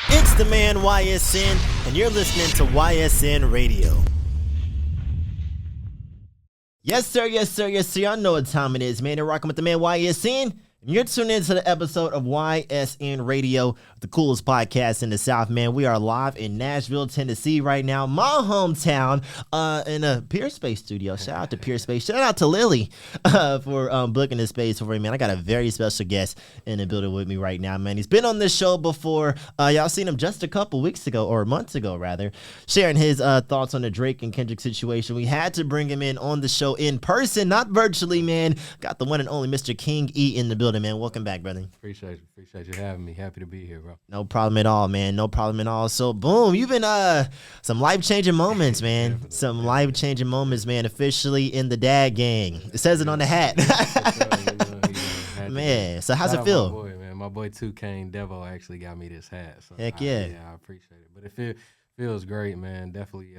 It's the man YSN, and you're listening to YSN Radio. Yes, sir, yes, sir, yes, sir. I know what time it is, man. You're rocking with the man YSN. And you're tuned into the episode of YSN Radio, the coolest podcast in the South, man. We are live in Nashville, Tennessee right now, my hometown, in a Peer Space studio. Shout out to Peer Space. Shout out to Lily for booking the space for me, man. I got a very special guest in the building with me right now, man. He's been on this show before. Y'all seen him just a couple weeks ago, or months ago, rather, sharing his thoughts on the Drake and Kendrick situation. We had to bring him in on the show in person, not virtually, man. Got the one and only Mr. King E in the building, man. Welcome back, brother. Appreciate you having me. Happy to be here, bro. No problem at all, man. No problem at all. So, boom, you've been some life-changing moments, man. Some life-changing moments, man. Officially in the dad gang. It says it on the hat. Man, so how's it feel? My boy, man. My boy 2K Devo actually got me this hat. So Heck yeah. I appreciate it. But it feels great, man. Definitely.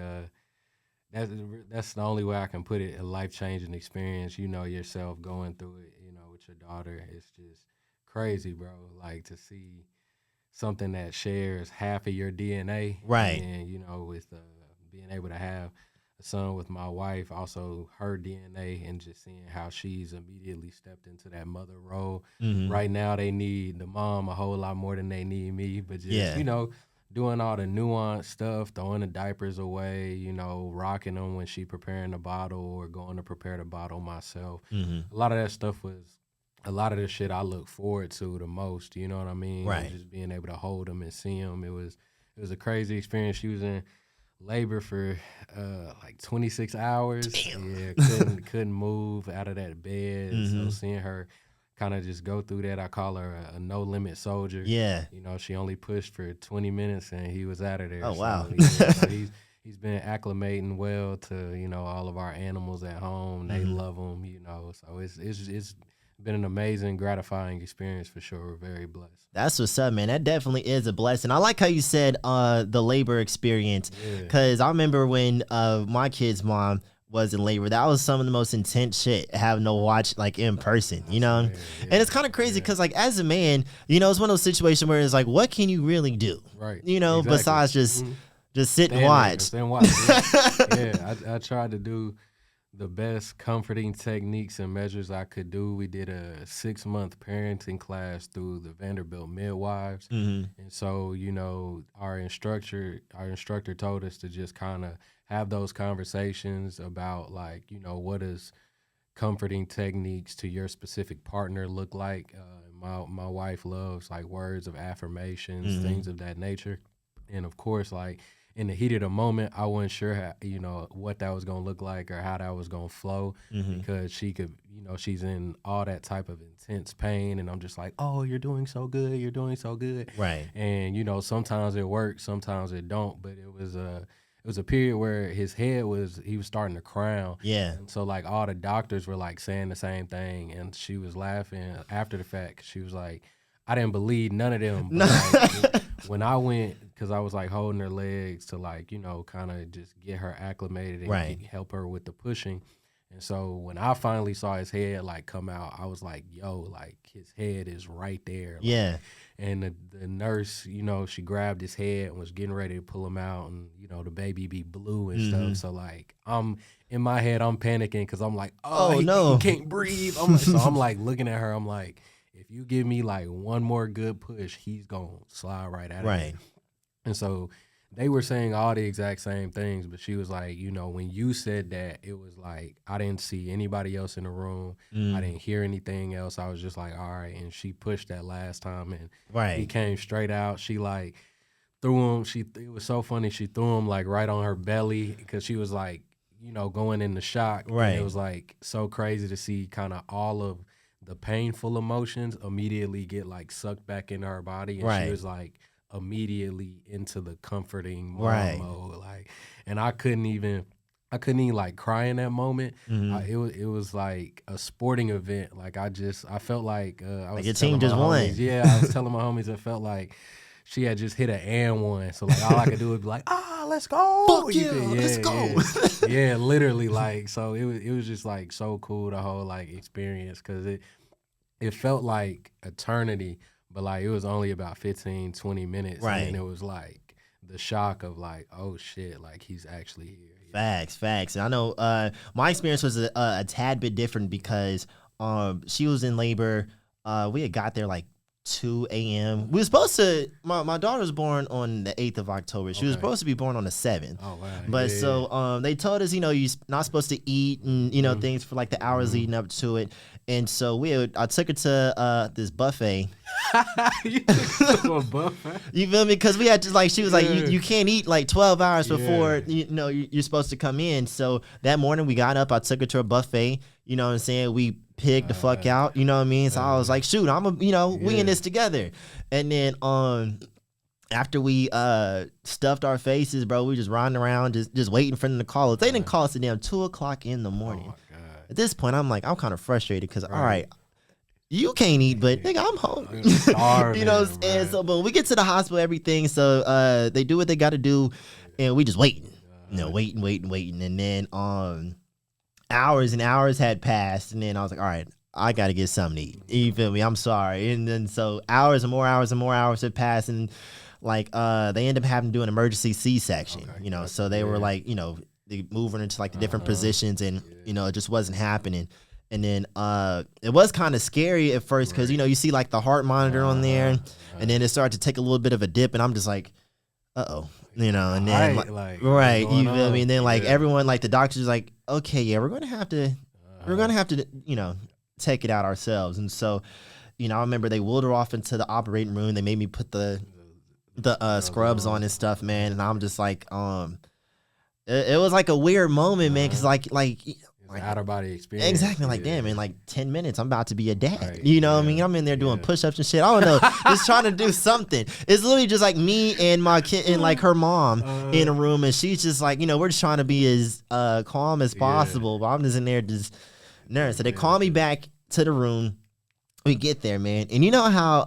That's the only way I can put it. A life-changing experience. You know yourself going through it. You know, with your daughter. It's just crazy, bro. Like to see something that shares half of your DNA, right? And you know, with being able to have a son with my wife, also her DNA, and just seeing how she's immediately stepped into that mother role. Mm-hmm. Right now, they need the mom a whole lot more than they need me, but just you know, doing all the nuanced stuff, throwing the diapers away, you know, rocking them when she preparing the bottle or going to prepare the bottle myself. Mm-hmm. A lot of that stuff was. A lot of the shit I look forward to the most, you know what I mean? Right. Just being able to hold them and see them. It was a crazy experience. She was in labor for like 26 hours. Damn. Yeah, couldn't move out of that bed. Mm-hmm. So seeing her kind of just go through that, I call her a no-limit soldier. Yeah. You know, she only pushed for 20 minutes and he was out of there. Oh, wow. So he's been acclimating well to, you know, all of our animals at home. They love him, you know. So it's been an amazing, gratifying experience for sure. We're very blessed. That's what's up, man. That definitely is a blessing. I like how you said the labor experience, because I remember when my kid's mom was in labor. That was some of the most intense shit having to watch like in person, you know? And it's kind of crazy because like as a man, you know, it's one of those situations where it's like, what can you really do? Right. You know, exactly. besides just sit and watch. Stand and watch. I tried to do the best comforting techniques and measures I could do. We did a 6-month parenting class through the Vanderbilt midwives. Mm-hmm. And so, you know, our instructor told us to just kind of have those conversations about like, you know, what does comforting techniques to your specific partner look like? My wife loves like words of affirmations, things of that nature. And of course, like, in the heat of the moment, I wasn't sure how, you know, what that was going to look like or how that was going to flow because she could, you know, she's in all that type of intense pain. And I'm just like, oh, you're doing so good. You're doing so good. Right. And, you know, sometimes it works, sometimes it don't. But it was a period where his head he was starting to crown. Yeah. And so like all the doctors were like saying the same thing. And she was laughing after the fact. She was like, I didn't believe none of them. But like, when I went, because I was like holding her legs to like, you know, kind of just get her acclimated and help her with the pushing. And so when I finally saw his head like come out, I was like, yo, like his head is right there. Like, yeah. And the nurse, you know, she grabbed his head and was getting ready to pull him out, and you know the baby be blue and stuff. So like in my head, I'm panicking because I'm like, no, he can't breathe. So I'm like looking at her, I'm like, if you give me like one more good push, he's gonna slide right out of it. And so they were saying all the exact same things, but she was like, you know, when you said that, it was like, I didn't see anybody else in the room. I didn't hear anything else. I was just like, all right. And she pushed that last time and he came straight out. She like threw him. It was so funny. She threw him like right on her belly because she was like, you know, going into shock. Right. And it was like so crazy to see kind of all of the painful emotions immediately get like sucked back into her body. And she was like, immediately into the comforting mode, like, and I couldn't even like cry in that moment. It was like a sporting event. Like I felt like I was like your team just won. I was telling my homies it felt like she had just hit an and one. So like all I could do was be like, let's go. Fuck yeah, let's go. Yeah, literally like so it was just like so cool the whole like experience because it felt like eternity, but like it was only about 15, 20 minutes. Right. And then it was like the shock of like, oh shit, like he's actually here. Facts. And I know my experience was a tad bit different because she was in labor. We had got there like 2 a.m. We were supposed to, my daughter was born on the 8th of October. She was supposed to be born on the 7th. Oh, wow. But so they told us, you're not supposed to eat and, things for like the hours leading up to it. And so I took her to this buffet. You took her to a buffet? You feel me? Because we had to she was like, you can't eat like 12 hours before, you're supposed to come in. So that morning we got up, I took her to a buffet, you know what I'm saying? We pigged the fuck out, you know what I mean? So I was like, shoot, we in this together. And then after we stuffed our faces, bro, we just riding around, just waiting for them to call us. They didn't call us at damn 2 o'clock in the morning. Oh my God. At this point, I'm kind of frustrated because, all right, you can't eat, but nigga, I'm hungry. You know what I'm saying? So, but we get to the hospital, everything. So they do what they got to do, and we just waiting. Waiting. And then hours and hours had passed, and then I was like, all right, I got to get something to eat. You feel me? I'm sorry. And then so hours and more hours had passed, and like they ended up having to do an emergency C-section. Okay, so they were like, they moving into like the different positions, and it just wasn't happening. And then it was kind of scary at first because you see like the heart monitor on there, and then it started to take a little bit of a dip, and I'm just like, and then you feel me? And then like everyone, like the doctor's like, okay, yeah, we're gonna have to take it out ourselves. And so I remember they wheeled her off into the operating room. They made me put the scrubs on and stuff, man. And I'm just like, it was like a weird moment, man, because like out of body experience. Exactly. Like, damn, in like 10 minutes, I'm about to be a dad. Right. You know what I mean? I'm in there doing push-ups and shit. I don't know. Just trying to do something. It's literally just like me and my kid and like her mom in a room. And she's just like, we're just trying to be as calm as possible. But I'm just in there just nervous. So they call me back to the room. We get there, man. And you know how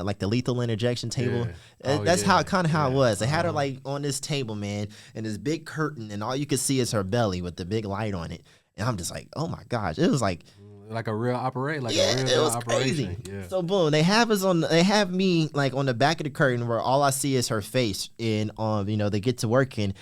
like the lethal interjection table? That's how it was. They had her like on this table, man, and this big curtain, and all you could see is her belly with the big light on it. And I'm just like, oh my gosh. It was like a real operation. It was crazy. Yeah. So boom, they have me like on the back of the curtain where all I see is her face. And they get to working.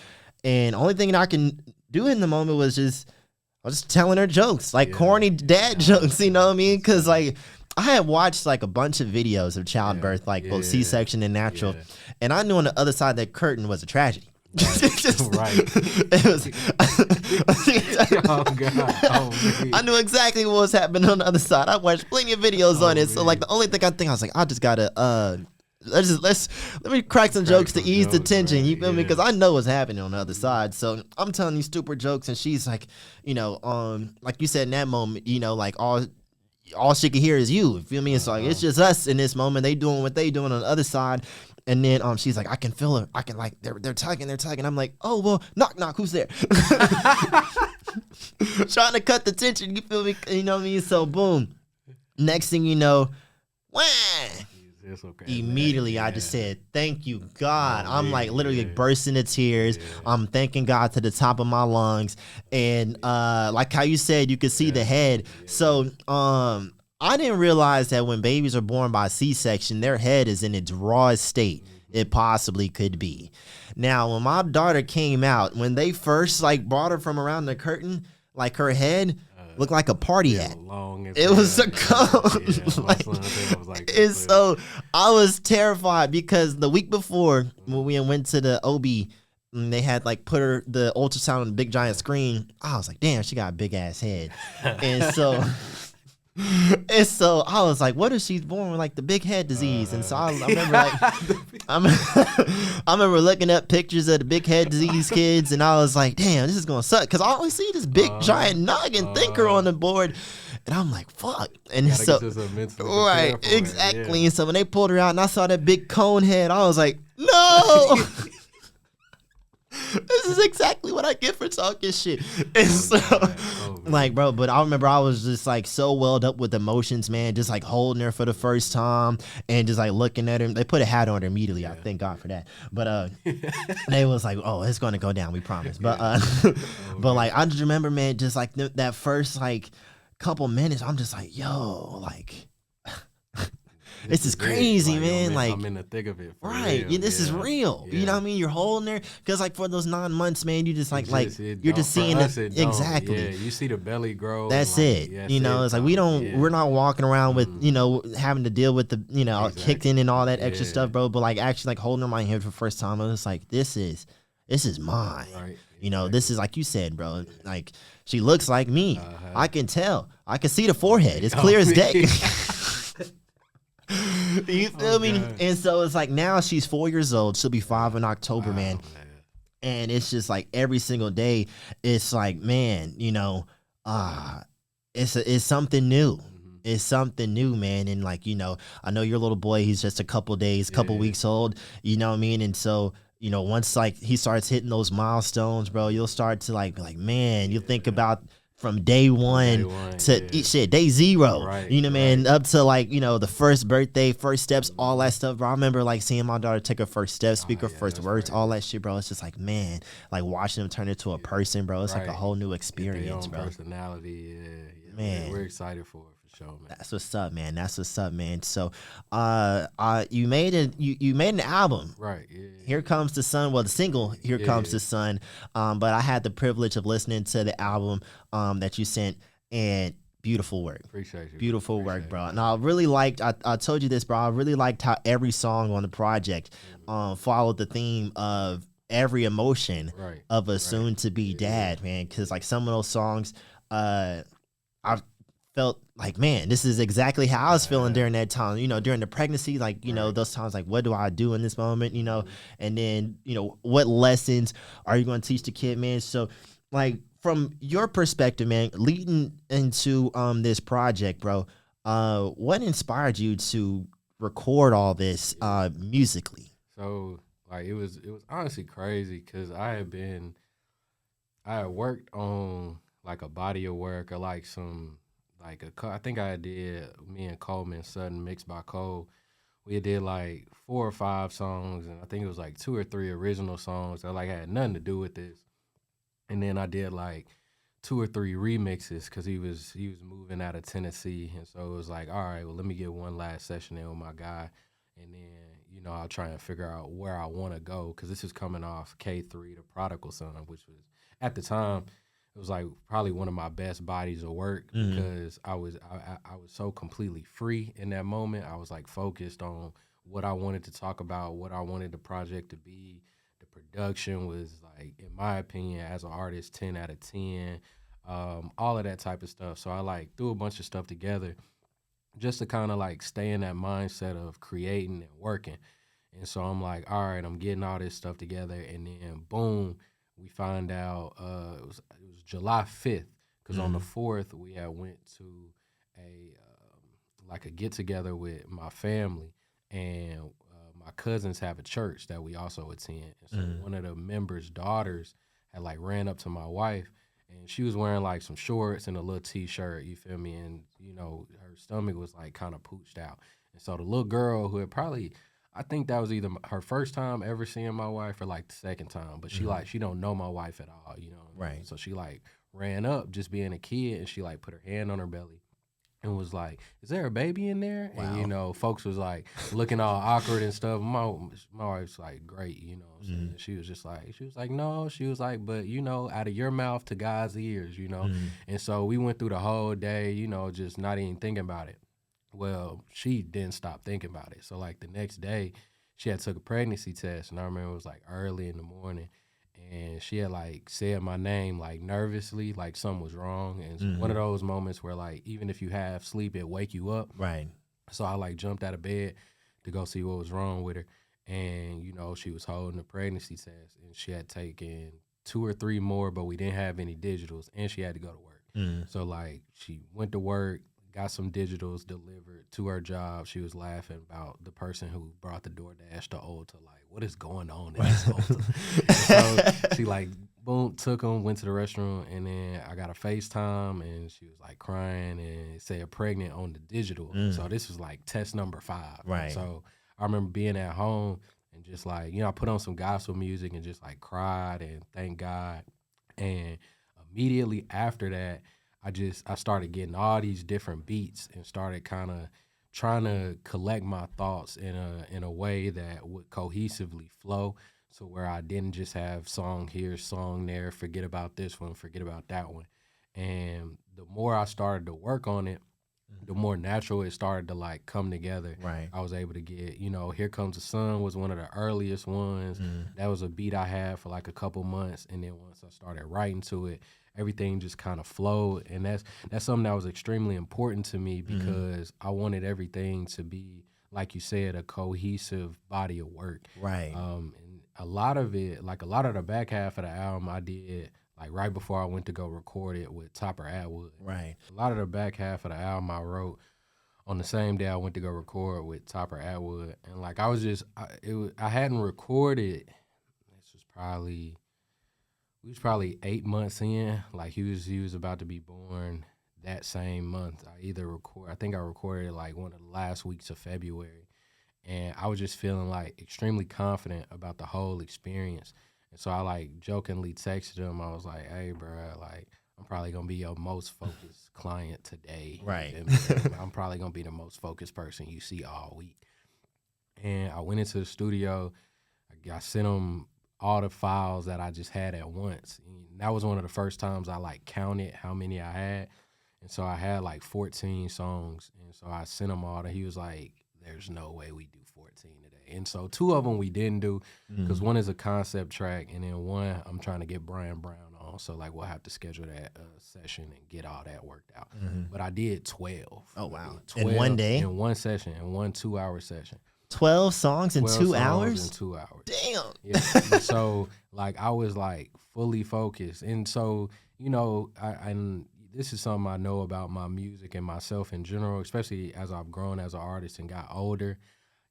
And only thing I can do in the moment was I was just telling her jokes, like corny dad jokes, you know what I mean? Because like I had watched like a bunch of videos of childbirth, like both C-section and natural, and I knew on the other side of that curtain was a tragedy. Right. It was. Oh God! Oh, I knew exactly what was happening on the other side. I watched plenty of videos on it. So like the only thing I was like, I just gotta let me crack some jokes to ease the tension. Right? You feel me? Because I know what's happening on the other side. So I'm telling these stupid jokes, and she's like, like you said in that moment, like all she can hear is you. Feel me? It's like it's just us in this moment. They doing what they doing on the other side. And then she's like, I can feel her. I can like they're tugging. I'm like, oh well, knock, who's there? Trying to cut the tension. You feel me? You know what I mean? So boom. Next thing you know, wham! Okay, immediately I just said, thank you, God. I'm like literally like bursting into tears. I'm thanking God to the top of my lungs. And like how you said, you could see the head. So I didn't realize that when babies are born by C-section, their head is in its rawest state it possibly could be. Now, when my daughter came out, when they first like brought her from around the curtain, like her head looked like a party hat. It was a cone. And so I was terrified because the week before when we went to the OB, and they had like put the ultrasound on the big giant screen. I was like, damn, she got a big ass head. And so I was like, what if she's born with like the big head disease? And so I remember like I remember looking up pictures of the big head disease kids, and I was like, damn, this is gonna suck because I always see this big giant noggin thinker on the board, and I'm like, fuck. And so right, exactly. Yeah. And so when they pulled her out and I saw that big cone head, I was like, no. This is exactly what I get for talking shit. And so, like, bro, but I remember I was just like so welled up with emotions, man, just like holding her for the first time and just like looking at her. They put a hat on her immediately. Yeah. I thank God for that. But they was like, oh, it's going to go down, we promise. But but like I just remember, man, just like that first like couple minutes, I'm just like, yo, like, this is crazy, man. I'm in the thick of it. Right. Yeah, this is real. Yeah. You know what I mean? You're holding her. Because, like, for those 9 months, man, you just, you're just seeing it. Exactly. Yeah, you see the belly grow. That's it. You know, it's like we're not walking around with, you know, having to deal with the, you know, kicking and all that extra stuff, bro. But, like, actually, like, holding her in my hand for the first time, I was like, this is mine. Right. You know, this is, like you said, bro. Like, she looks like me. I can tell. I can see the forehead. It's clear as day. You feel me? God. And so it's like now she's 4 years old. She'll be 5 in October, man. And it's just like every single day, it's like, man, you know, it's something new. Mm-hmm. It's something new, man. And like, you know, I know your little boy, he's just a couple weeks old, you know what I mean? And so, you know, once like he starts hitting those milestones, bro, you'll start to like be like, man, you'll think about from day one to day 0, right, you know, man, up to like, you know, the first birthday, first steps, all that stuff, bro. I remember like seeing my daughter take her first steps, speak her first words, all that shit, bro. It's just like, man, like watching them turn into a person, bro. It's like a whole new experience, bro. Personality, man. We're excited for it. Sure, man. That's what's up, man. That's what's up, man. So, you made an album, right? Yeah. Here Comes the Sun. Well, the single "Here Comes the Sun," but I had the privilege of listening to the album that you sent, and beautiful work. Appreciate you. Beautiful work, bro. And I really liked. I told you this, bro. I really liked how every song on the project followed the theme of every emotion of a soon-to-be dad, man. Because like some of those songs, I felt like, man, this is exactly how I was feeling during that time, you know, during the pregnancy, like, you know, those times, like, what do I do in this moment, you know, and then, you know, what lessons are you going to teach the kid, man? So, like, from your perspective, man, leading into this project, bro, what inspired you to record all this musically? So, like, it was honestly crazy because I had worked on, like, a body of work or, like, I think I did, me and Coleman Sutton, mixed by Cole. We did like 4 or 5 songs, and I think it was like 2 or 3 original songs that like had nothing to do with this. And then I did like 2 or 3 remixes because he was moving out of Tennessee, and so it was like, all right, well, let me get one last session in with my guy, and then, you know, I'll try and figure out where I want to go because this is coming off K3, The Prodigal Son, which was at the time. It was like probably one of my best bodies of work because I was so completely free in that moment. I was like focused on what I wanted to talk about, what I wanted the project to be. The production was like, in my opinion, as an artist, 10 out of 10, all of that type of stuff. So I like threw a bunch of stuff together just to kind of like stay in that mindset of creating and working. And so I'm like, all right, I'm getting all this stuff together, and then boom, we find out it was July 5th because on the 4th we had went to a get together with my family, and my cousins have a church that we also attend. And so one of the members' daughters had like ran up to my wife, and she was wearing like some shorts and a little t-shirt, you feel me? And you know, her stomach was like kind of pooched out. And so the little girl who had probably, I think that was either her first time ever seeing my wife or like the second time, but she don't know my wife at all, you know? Right. So she like ran up just being a kid, and she like put her hand on her belly and was like, "Is there a baby in there?" Wow. And you know, folks was like looking all awkward and stuff. My wife's like, "Great," you know. So she was like, "No," she was like, "But you know, out of your mouth to God's ears, you know." And so we went through the whole day, you know, just not even thinking about it. Well, she didn't stop thinking about it. So like the next day, she had took a pregnancy test, and I remember it was like early in the morning, and she had like said my name like nervously, like something was wrong. And it's one of those moments where like even if you have sleep, it wake you up. Right. So I like jumped out of bed to go see what was wrong with her, and you know, she was holding a pregnancy test, and she had taken 2 or 3 more, but we didn't have any digitals, and she had to go to work. So like she went to work, got some digitals delivered to her job. She was laughing about the person who brought the DoorDash to Ulta, like, what is going on in this Ulta? So she like, boom, took them, went to the restroom, and then I got a FaceTime, and she was like crying and said pregnant on the digital. So this was like test number 5. Right. So I remember being at home and just like, you know, I put on some gospel music and just like cried and thank God. And immediately after that, I started getting all these different beats and started kind of trying to collect my thoughts in a way that would cohesively flow, so where I didn't just have song here, song there, forget about this one, forget about that one. And the more I started to work on it, the more natural it started to like come together. Right. I was able to get, Here Comes the Sun was one of the earliest ones. That was a beat I had for like a couple months. And then once I started writing to it, everything just kind of flowed. And that's something that was extremely important to me, because I wanted everything to be, like you said, a cohesive body of work. Right. And a lot of it, like a lot of the back half of the album I did like right before I went to go record it with Topper Atwood. Right. A lot of the back half of the album I wrote on the same day I went to go record with Topper Atwood. And like I hadn't recorded, we was probably 8 months in. Like he was about to be born that same month. I think I recorded like one of the last weeks of February. And I was just feeling like extremely confident about the whole experience. And so I like jokingly texted him. I was like, "Hey, bro, like I'm probably gonna be your most focused client today. Right. I'm probably gonna be the most focused person you see all week." And I went into the studio. I sent him all the files that I just had at once. And that was one of the first times I like counted how many I had. And so I had like 14 songs. And so I sent him all that. He was like, "There's no way we do 14 today." And so 2 of them we didn't do, because one is a concept track, and then one I'm trying to get Brian Brown on. So like we'll have to schedule that session and get all that worked out. But I did 12. Oh, wow. 12 in one day? In one session, in 1 2-hour session. 12 songs in 2 hours? In 2 hours. Damn. Yeah. So like I was like fully focused. And so, and this is something I know about my music and myself in general, especially as I've grown as an artist and got older.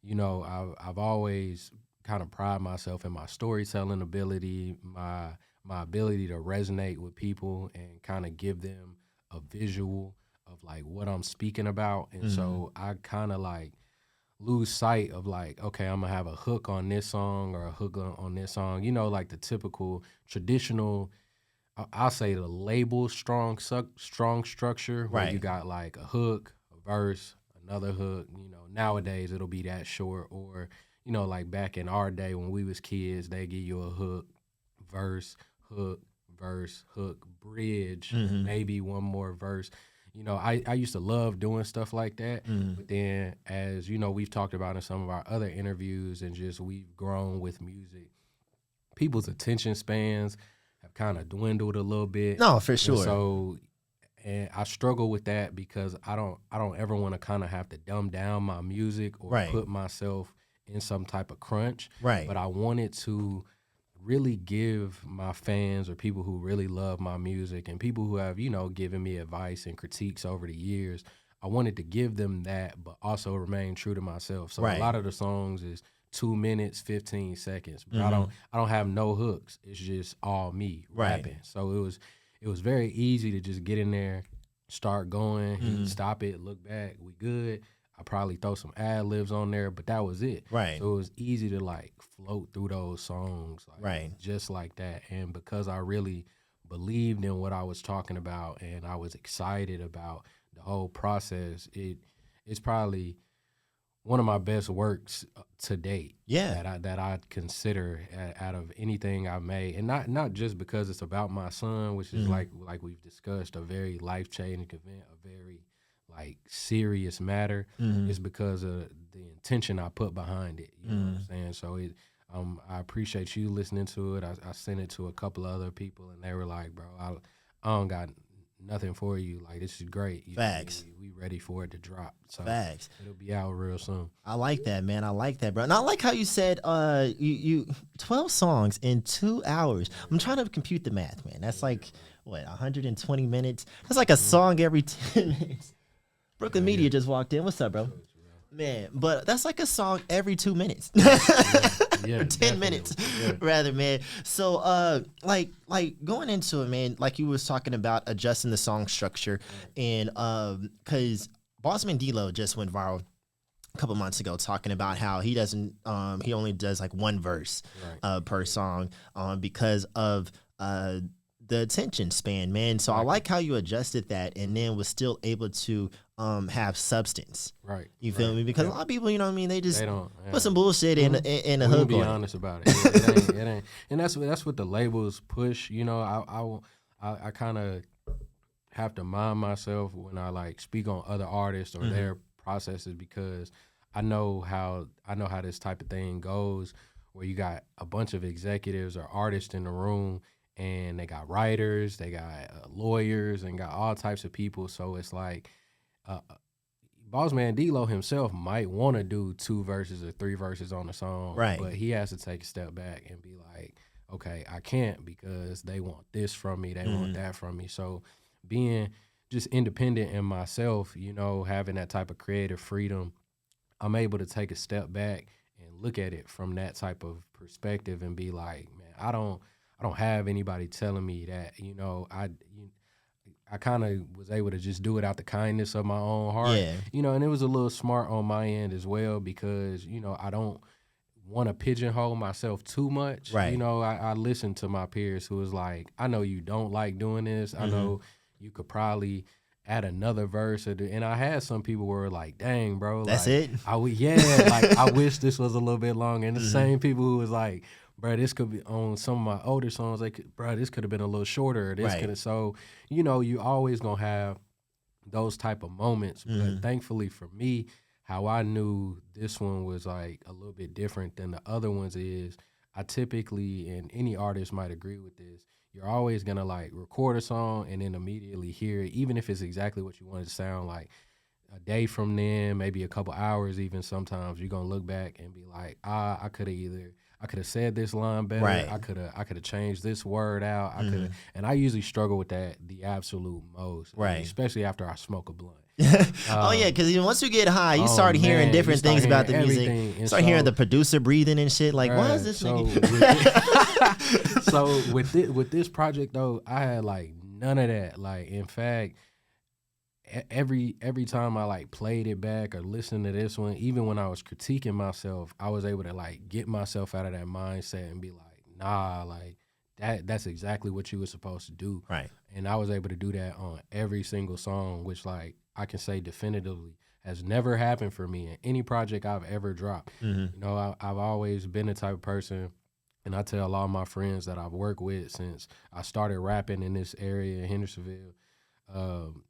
I've always kind of pride myself in my storytelling ability, my ability to resonate with people and kind of give them a visual of like what I'm speaking about. And so I kind of like lose sight of like, okay, I'm gonna have a hook on this song or a hook on this song, like the typical traditional, I'll say the label strong structure, where you got like a hook, a verse, another hook. Nowadays it'll be that short, or like back in our day when we was kids, they give you a hook, verse, hook, bridge, maybe one more verse. I used to love doing stuff like that. But then, as we've talked about in some of our other interviews, and just we've grown with music, people's attention spans have kind of dwindled a little bit. No, for sure. And I struggle with that, because I don't ever want to kind of have to dumb down my music or put myself in some type of crunch. Right. But I wanted to really give my fans, or people who really love my music and people who have, given me advice and critiques over the years, I wanted to give them that, but also remain true to myself. So a lot of the songs is 2 minutes, 15 seconds. But I don't have no hooks. It's just all me rapping. So it was very easy to just get in there, start going, stop it, look back, we good. I probably throw some ad-libs on there, but that was it. Right. So it was easy to like float through those songs just like that. And because I really believed in what I was talking about and I was excited about the whole process, it's probably one of my best works to date. Yeah. That I'd consider out of anything I've made. And not just because it's about my son, which is like we've discussed, a very life-changing event, a very like serious matter. It's because of the intention I put behind it. You know what I'm saying? So I appreciate you listening to it. I sent it to a couple of other people, and they were like, "Bro, I don't got nothing for you. Like, this is great. Facts. We ready for it to drop." So Facts. It'll be out real soon. I like that, man. I like that, bro. And I like how you said you 12 songs in 2 hours. I'm trying to compute the math, man. That's like what, 120 minutes? That's like a song every 10 minutes. Brooklyn Media just walked in. What's up, bro? Man, but that's like a song every 2 minutes. Or 10 minutes, rather, man. So, like going into it, man, like you was talking about adjusting the song structure, and because Bossman D-Lo just went viral a couple months ago talking about how he doesn't, he only does like one verse per song, because of the attention span, man. So I like how you adjusted that and then was still able to have substance. Right. You feel me? Because a lot of people, you know what I mean, they just don't put some bullshit in a hook be on honest about it. It ain't. And that's what the labels push. You know, I kind of have to mind myself when I like speak on other artists or their processes, because I know how this type of thing goes, where you got a bunch of executives or artists in the room, and they got writers, they got lawyers, and got all types of people. So it's like Bossman D-Lo himself might want to do 2 verses or 3 verses on the song, right? But he has to take a step back and be like, okay, I can't, because they want this from me, they want that from me. So being just independent in myself, you know, having that type of creative freedom, I'm able to take a step back and look at it from that type of perspective and be like, man, I don't have anybody telling me that, you know, I kind of was able to just do it out the kindness of my own heart, you know, and it was a little smart on my end as well, because, you know, I don't want to pigeonhole myself too much. Right. You know, I listened to my peers who was like, I know you don't like doing this. I know you could probably add another verse, and I had some people who were like, dang, bro. That's like, it? like, I wish this was a little bit longer. And the same people who was like, bro, this could be on some of my older songs, like, bro, this could have been a little shorter. This could have, so, you know, you always gonna have those type of moments. But thankfully for me, how I knew this one was like a little bit different than the other ones is, I typically, and any artist might agree with this, you're always gonna like record a song and then immediately hear it, even if it's exactly what you want it to sound like. A day from then, maybe a couple hours even, sometimes you're gonna look back and be like, I could have said this line better. Right. I could have changed this word out. I could have, and I usually struggle with that the absolute most. Right. Especially after I smoke a blunt. Because once you get high, you start hearing different things about the music. You start hearing the producer breathing and shit. Like, why is this nigga? So with this project though, I had like none of that. Like, in fact, every time I like played it back or listened to this one, even when I was critiquing myself, I was able to like get myself out of that mindset and be like, nah, like that's exactly what you were supposed to do. Right. And I was able to do that on every single song, which like I can say definitively has never happened for me in any project I've ever dropped. You know, I've always been the type of person, and I tell a lot of my friends that I've worked with since I started rapping in this area in Hendersonville,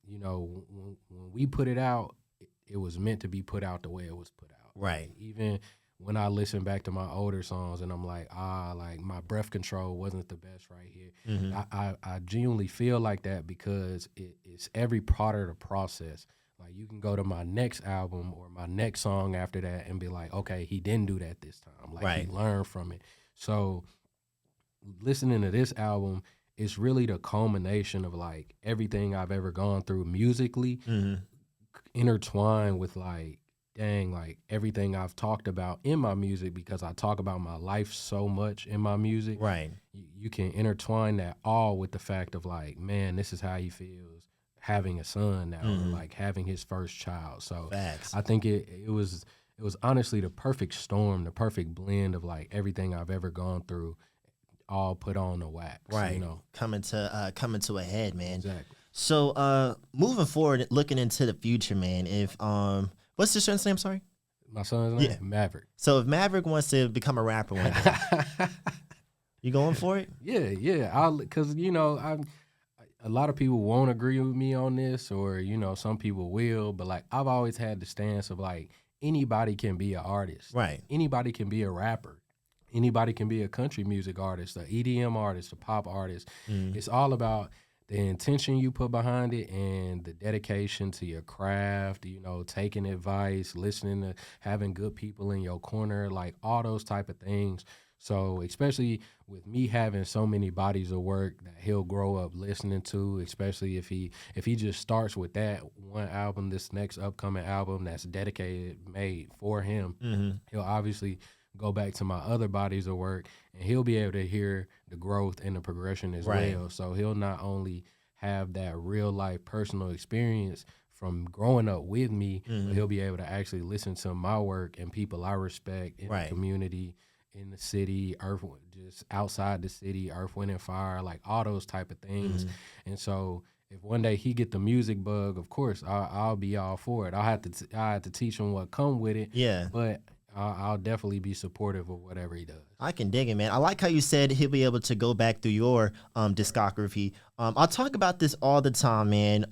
you know, when we put it out, it was meant to be put out the way it was put out. Right. Even when I listen back to my older songs and I'm like, like my breath control wasn't the best right here. I genuinely feel like that because it's every part of the process. Like, you can go to my next album or my next song after that and be like, okay, he didn't do that this time. Like, he learned from it. So listening to this album, it's really the culmination of like everything I've ever gone through musically, intertwined with like, dang, like everything I've talked about in my music, because I talk about my life so much in my music. Right. You can intertwine that all with the fact of like, man, this is how he feels having a son now, or like having his first child. So Facts. I think it was honestly the perfect storm, the perfect blend of like everything I've ever gone through, all put on the wax. Right. You know, coming to a head, man. Exactly. So moving forward, looking into the future, man, if what's your son's name? Sorry, my son's name, Maverick. So if Maverick wants to become a rapper one day, you going for it? Yeah. Because you know, a lot of people won't agree with me on this, or you know, some people will, but like I've always had the stance of like anybody can be an artist. Right. Anybody can be a rapper. Anybody can be a country music artist, an EDM artist, a pop artist. It's all about the intention you put behind it and the dedication to your craft, you know, taking advice, listening to having good people in your corner, like all those type of things. So especially with me having so many bodies of work that he'll grow up listening to, especially if he just starts with that one album, this next upcoming album that's dedicated, made for him, he'll obviously go back to my other bodies of work, and he'll be able to hear the growth and the progression as well. So he'll not only have that real life personal experience from growing up with me, but he'll be able to actually listen to my work and people I respect in the community in the city, just outside the city, Earth, Wind and Fire, like all those type of things. And so if one day he get the music bug, of course I'll be all for it. I have to teach him what come with it. Yeah, but I'll definitely be supportive of whatever he does. I can dig it, man. I like how you said he'll be able to go back through your discography. I'll talk about this all the time, man.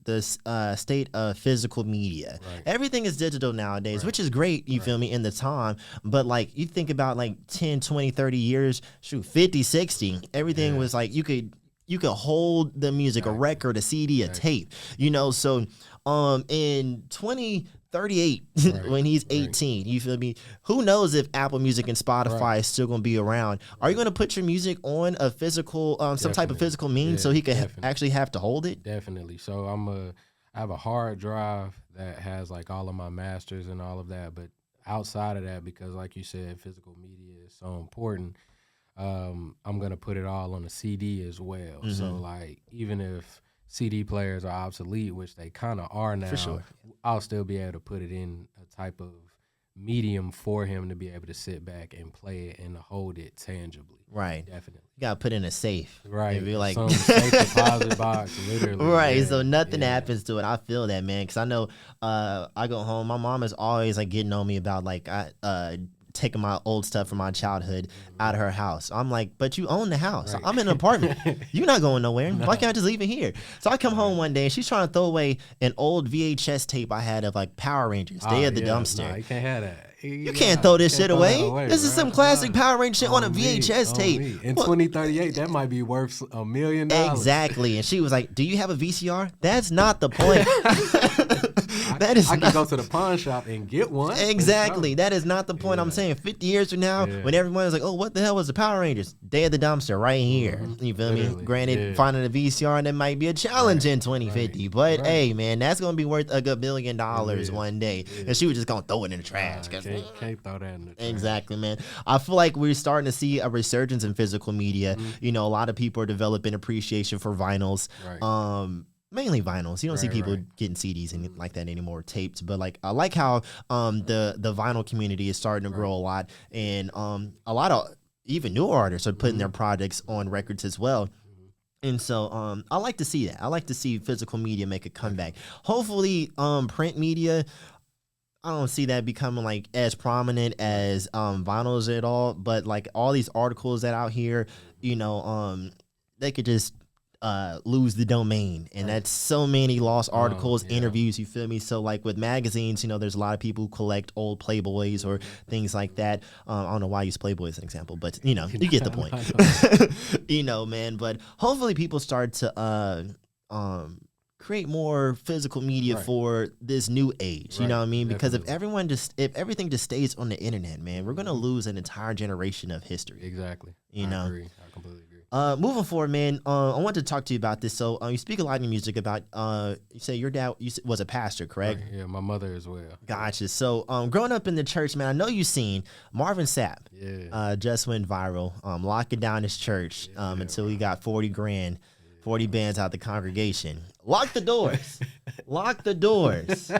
The state of physical media. Right. Everything is digital nowadays, which is great, you feel me, in the time. But, like, you think about, like, 10, 20, 30 years, 50, 60, everything was, like, you could hold the music, a record, a CD, a tape, you know? So in 2038, when he's 18, you feel me? Who knows if Apple Music and Spotify is still going to be around? Are you going to put your music on a physical, some type of physical means so he could actually have to hold it? Definitely. So I have a hard drive that has like all of my masters and all of that. But outside of that, because like you said, physical media is so important, I'm going to put it all on a CD as well. So like, even if CD players are obsolete, which they kind of are now, for sure, I'll still be able to put it in a type of medium for him to be able to sit back and play it and hold it tangibly. Right. Definitely. You got to put in a safe. Right. And be like, some safe deposit box, literally. Right. Yeah. So nothing happens to it. I feel that, man. Because I know I go home. My mom is always like getting on me about like taking my old stuff from my childhood out of her house. I'm like, but you own the house. I'm in an apartment. You're not going nowhere. Why can't I just leave it here? So I come home one day and she's trying to throw away an old VHS tape I had of like Power Rangers, Day of the Dumpster. No, you can't have that. You can't throw this shit away. This is some classic Power Ranger shit on a VHS tape. In 2038, that might be worth $1 million. Exactly. And she was like, do you have a VCR? That's not the point. I can go to the pawn shop and get one. Exactly. That is not the point. I'm saying 50 years from now, when everyone is like, oh, what the hell was the Power Rangers? Day of the Dumpster right here. You feel me? Granted, finding a VCR, that might be a challenge in 2050. But hey, man, that's going to be worth a good $1 billion one day. And she was just going to throw it in the trash. Can't throw that in the trash. Exactly, man. I feel like we're starting to see a resurgence in physical media. You know, a lot of people are developing appreciation for vinyls. Mainly vinyls. You don't see people getting CDs and like that anymore, tapes. But like, I like how the vinyl community is starting to grow a lot, and a lot of even new artists are putting their projects on records as well. And so I like to see that. I like to see physical media make a comeback. Hopefully, print media, I don't see that becoming like as prominent as vinyls at all. But like all these articles that out here, you know, they could just lose the domain, and that's so many lost articles, interviews, you feel me? So like with magazines, you know, there's a lot of people who collect old Playboys or things like that. I don't know why I use Playboy as an example, but you know, you get the point. You know, man, but hopefully people start to create more physical media for this new age. You know what I mean? Because if everything just stays on the internet, man, we're gonna lose an entire generation of history. Exactly. You know? I agree. I completely agree. Moving forward, man, I want to talk to you about this. So you speak a lot in your music about, you say your dad was a pastor, correct? Right. Yeah, my mother as well. Gotcha. So growing up in the church, man, I know you've seen Marvin Sapp. Yeah. Just went viral, locking down his church until he got 40 grand, 40 bands out the congregation. Lock the doors. Lock the doors.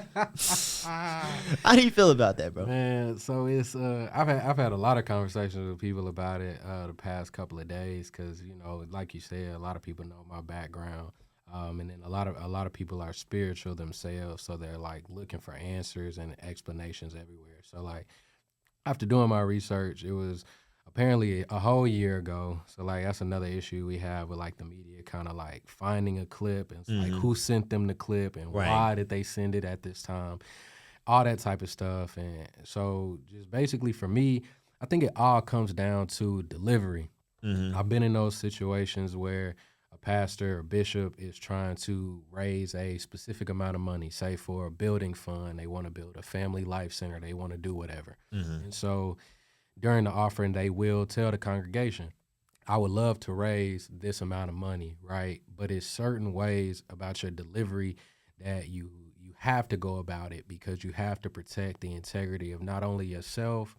How do you feel about that, bro? Man, so it's I've had a lot of conversations with people about it the past couple of days, because you know, like you said, a lot of people know my background, and then a lot of people are spiritual themselves, so they're like looking for answers and explanations everywhere. So like, after doing my research, it was apparently a whole year ago. So like, that's another issue we have with like the media kind of like finding a clip and like who sent them the clip and why did they send it at this time, all that type of stuff. And so just basically for me, I think it all comes down to delivery. I've been in those situations where a pastor or bishop is trying to raise a specific amount of money, say for a building fund, they want to build a family life center, they want to do whatever. And so during the offering, they will tell the congregation, I would love to raise this amount of money, right? But it's certain ways about your delivery that you have to go about it, because you have to protect the integrity of not only yourself,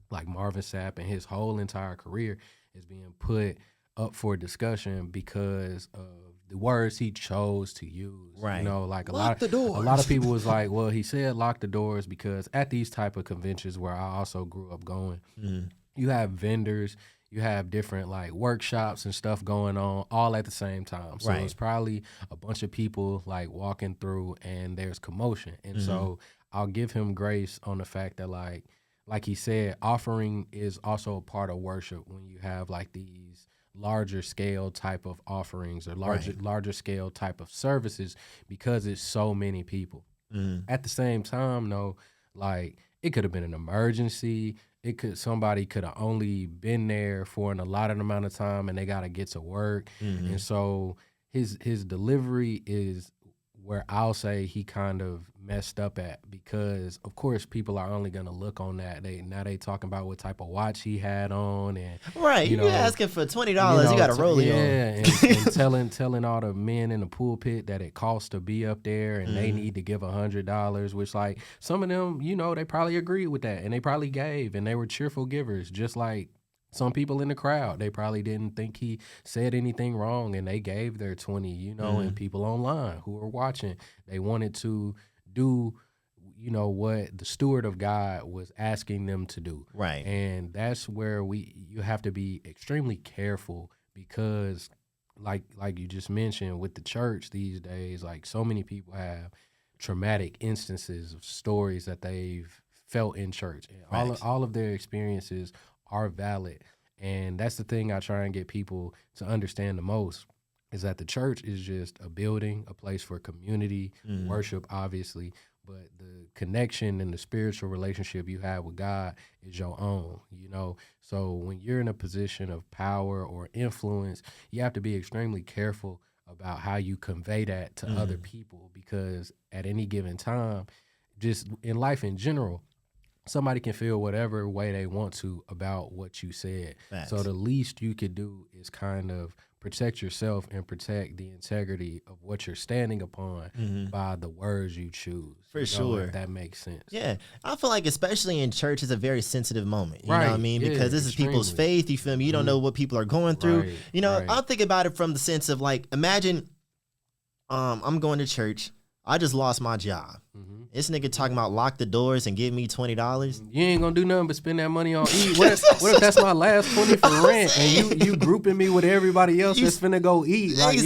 like Marvin Sapp and his whole entire career is being put up for discussion because of the words he chose to use. Right. You know, like a lot of people was like, well, he said lock the doors because at these type of conventions where I also grew up going, you have vendors, you have different like workshops and stuff going on all at the same time. So it's probably a bunch of people like walking through and there's commotion. And so I'll give him grace on the fact that like he said, offering is also a part of worship when you have like these larger scale type of offerings or larger scale type of services because it's so many people. At the same time, though, like it could have been an emergency. Somebody could have only been there for an allotted amount of time and they got to get to work. And so his delivery is where I'll say he kind of messed up at, because of course people are only going to look on that. They talking about what type of watch he had on, and you're asking for $20, you got a rollie on. and telling all the men in the pulpit that it costs to be up there and they need to give $100, which like some of them, they probably agreed with that and they probably gave and they were cheerful givers, just like some people in the crowd. They probably didn't think he said anything wrong and they gave their 20, and people online who were watching, they wanted to do, what the steward of God was asking them to do. Right. And that's where you have to be extremely careful, because like you just mentioned with the church these days, like so many people have traumatic instances of stories that they've felt in church. And all of their experiences are valid. And that's the thing I try and get people to understand the most, is that the church is just a building, a place for community, worship, obviously, but the connection and the spiritual relationship you have with God is your own, So when you're in a position of power or influence, you have to be extremely careful about how you convey that to other people, because at any given time, just in life in general, somebody can feel whatever way they want to about what you said. Facts. So the least you could do is kind of protect yourself and protect the integrity of what you're standing upon by the words you choose. For sure. If that makes sense. Yeah. I feel like especially in church is a very sensitive moment. You know what I mean? Yeah, because this is people's faith. You feel me? You don't know what people are going through. I'll think about it from the sense of like, imagine I'm going to church. I just lost my job. This nigga talking about lock the doors and give me $20. You ain't gonna do nothing but spend that money on eat. What if that's my last 20 for rent and you grouping me with everybody else that's finna go eat? Like,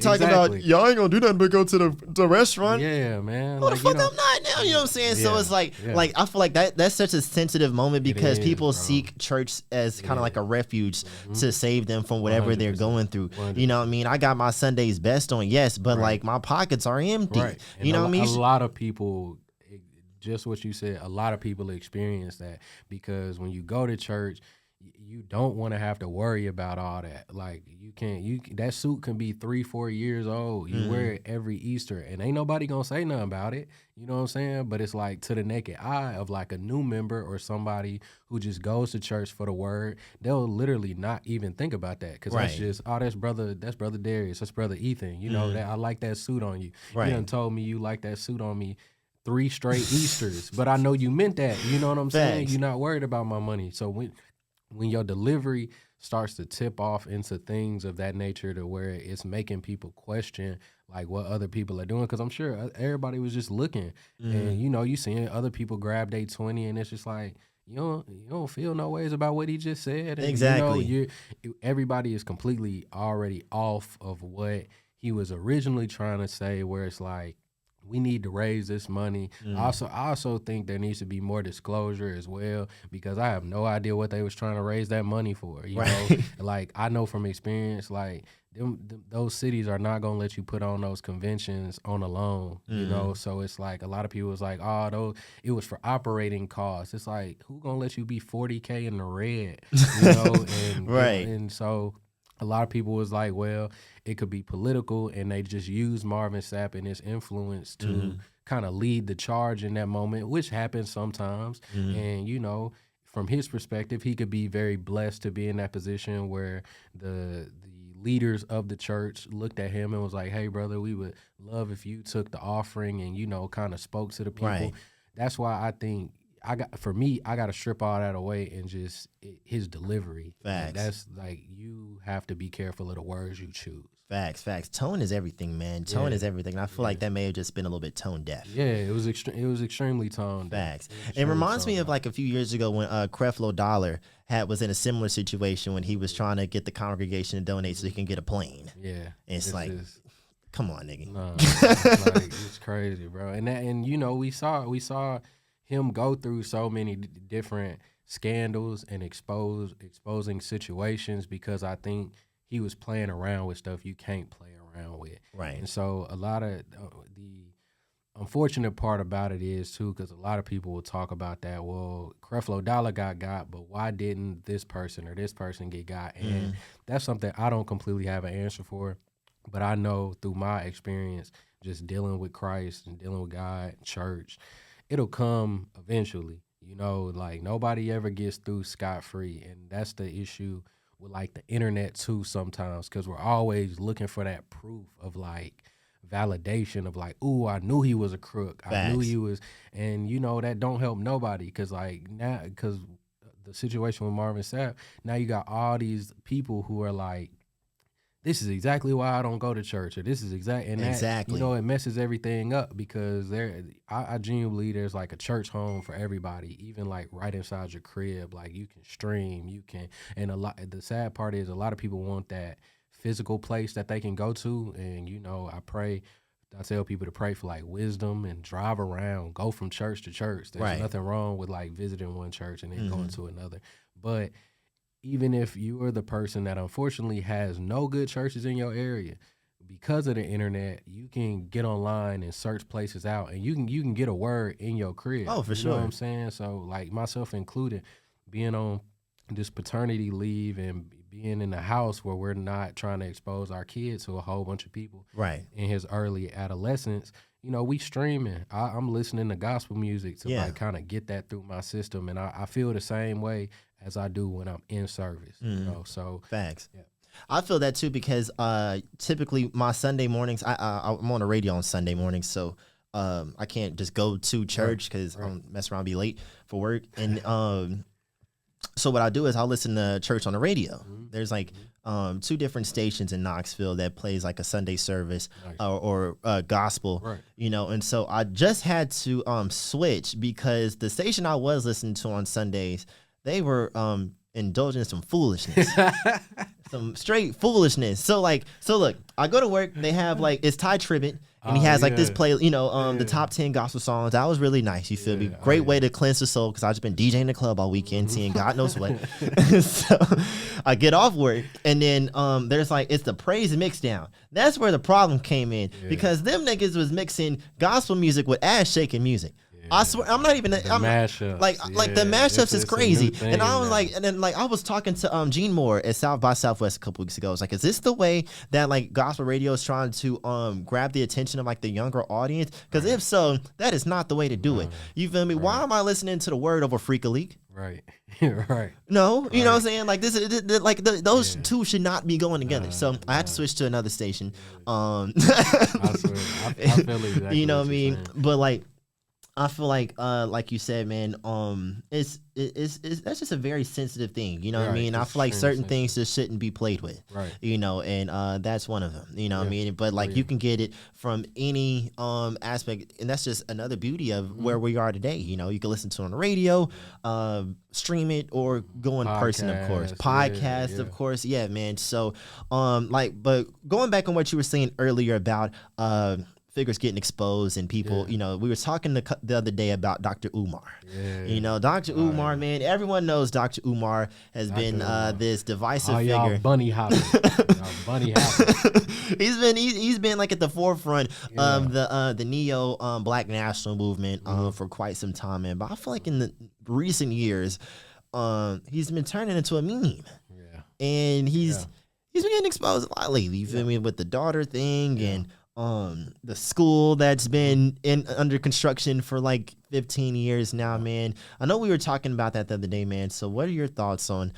talking about y'all ain't gonna do nothing but go to the restaurant. Yeah, man. What the fuck I'm not now? You know what I'm saying? So it's like I feel like that's such a sensitive moment, because people seek church as kind of like a refuge to save them from whatever they're going through. 100%. You know what I mean? I got my Sunday's best on, yes, but like my pockets are empty. You know what I mean? A lot of people, just what you said, a lot of people experience that, because when you go to church, you don't want to have to worry about all that. Like that suit can be 3-4 years old. You wear it every Easter and ain't nobody gonna say nothing about it. You know what I'm saying? But it's like, to the naked eye of like a new member or somebody who just goes to church for the word, they'll literally not even think about that, because that's just, that's brother Darius, that's brother Ethan. That I like that suit on you. You done told me you like that suit on me 3 straight Easters, but I know you meant that. You know what I'm saying? You're not worried about my money. So when your delivery starts to tip off into things of that nature, to where it's making people question like what other people are doing, because I'm sure everybody was just looking, and you seeing other people grab their 20, and it's just like, you don't feel no ways about what he just said. And, exactly. Everybody is completely already off of what he was originally trying to say, where it's like, we need to raise this money. I also think there needs to be more disclosure as well, because I have no idea what they was trying to raise that money for. You know, like I know from experience, like those cities are not gonna let you put on those conventions on a loan. You know, so it's like a lot of people was like, it was for operating costs. It's like, who gonna let you be $40K in the red? You know, and and so a lot of people was like, well, it could be political, and they just use Marvin Sapp and his influence to kind of lead the charge in that moment, which happens sometimes. And, from his perspective, he could be very blessed to be in that position where the leaders of the church looked at him and was like, hey, brother, we would love if you took the offering and, kind of spoke to the people. That's why I think I got to strip all that away and just his delivery. Facts. That's like, you have to be careful of the words you choose. Facts. Tone is everything, man. Tone is everything. And I feel like that may have just been a little bit tone deaf. Yeah, it was extremely tone deaf. Facts. It reminds me of like a few years ago when Creflo Dollar was in a similar situation when he was trying to get the congregation to donate so he can get a plane. Yeah. And it's like, come on, nigga. No, it's crazy, bro. And you know, we saw him go through so many different scandals and exposing situations because I think he was playing around with stuff you can't play around with. Right. And so a lot of the unfortunate part about it is too, because a lot of people will talk about that. Well, Creflo Dollar got, but why didn't this person or this person get got? And that's something I don't completely have an answer for. But I know through my experience, just dealing with Christ and dealing with God, church, it'll come eventually. You know, like nobody ever gets through scot-free. And that's the issue with like the internet too sometimes, because we're always looking for that proof of like validation of like, ooh, I knew he was a crook. Facts. I knew he was. And, you know, that don't help nobody because like now, because the situation with Marvin Sapp, now you got all these people who are like, this is exactly why I don't go to church, or this is exactly. You know, it messes everything up because I genuinely believe there's like a church home for everybody, even like right inside your crib. Like you can stream, you can, and the sad part is a lot of people want that physical place that they can go to, and you know, I tell people to pray for like wisdom and drive around, go from church to church. There's nothing wrong with like visiting one church and then going to another, but even if you are the person that unfortunately has no good churches in your area, because of the internet, you can get online and search places out, and you can get a word in your crib. Oh, for sure. You know what I'm saying? So, like myself included, being on this paternity leave and being in the house where we're not trying to expose our kids to a whole bunch of people in his early adolescence, you know, we streaming. I'm listening to gospel music to like kind of get that through my system, and I feel the same way as I do when I'm in service. You know, so facts. Yeah. I feel that too because typically my Sunday mornings, I'm on the radio on Sunday mornings, so I can't just go to church because I'm messing around, be late for work, and so what I do is I'll listen to church on the radio. There's like 2 different stations in Knoxville that plays like a Sunday service or gospel, you know, and so I just had to switch because the station I was listening to on Sundays, they were indulging in some foolishness. Some straight foolishness. So look, I go to work, they have like, it's Ty Tribbett, and he has like this play, you know, the top 10 gospel songs. That was really nice, you feel me? Great way to cleanse the soul, because I've just been DJing the club all weekend, seeing God knows what. So I get off work, and then there's like, it's the praise and mix down. That's where the problem came in, because them niggas was mixing gospel music with ass shaking music. I swear, I'm not even. Mashups. Like the mashups is crazy. And I was like, and then like I was talking to Gene Moore at South by Southwest a couple weeks ago. I was like, is this the way that like gospel radio is trying to grab the attention of like the younger audience? Because if so, that is not the way to do it. You feel me? Why am I listening to the Word over Freak a Leak? Right. Right. No, you know what I'm saying? Like this is like those two should not be going together. So I had to switch to another station. I swear, I feel exactly. You know what I mean? But like, I feel like you said, man, it's that's just a very sensitive thing, you know what I mean? I feel like certain things just shouldn't be played with, you know, and that's one of them, you know what I mean? But like you can get it from any aspect, and that's just another beauty of where we are today. You know, you can listen to it on the radio, stream it, or go in person, of course, podcast, of course, man. So but going back on what you were saying earlier about figures getting exposed and people, you know, we were talking the other day about Dr.Umar. You know, Dr.Umar, man, everyone knows Dr.Umar has been this divisive figure. Y'all bunny hopping. Bunny hopping. He's been like at the forefront of the neo black national movement for quite some time, man. But I feel like in the recent years, he's been turning into a meme. And he's been getting exposed a lot lately. You feel me, with the daughter thing and the school that's been under construction for like 15 years now, man. I know we were talking about that the other day, man. So what are your thoughts on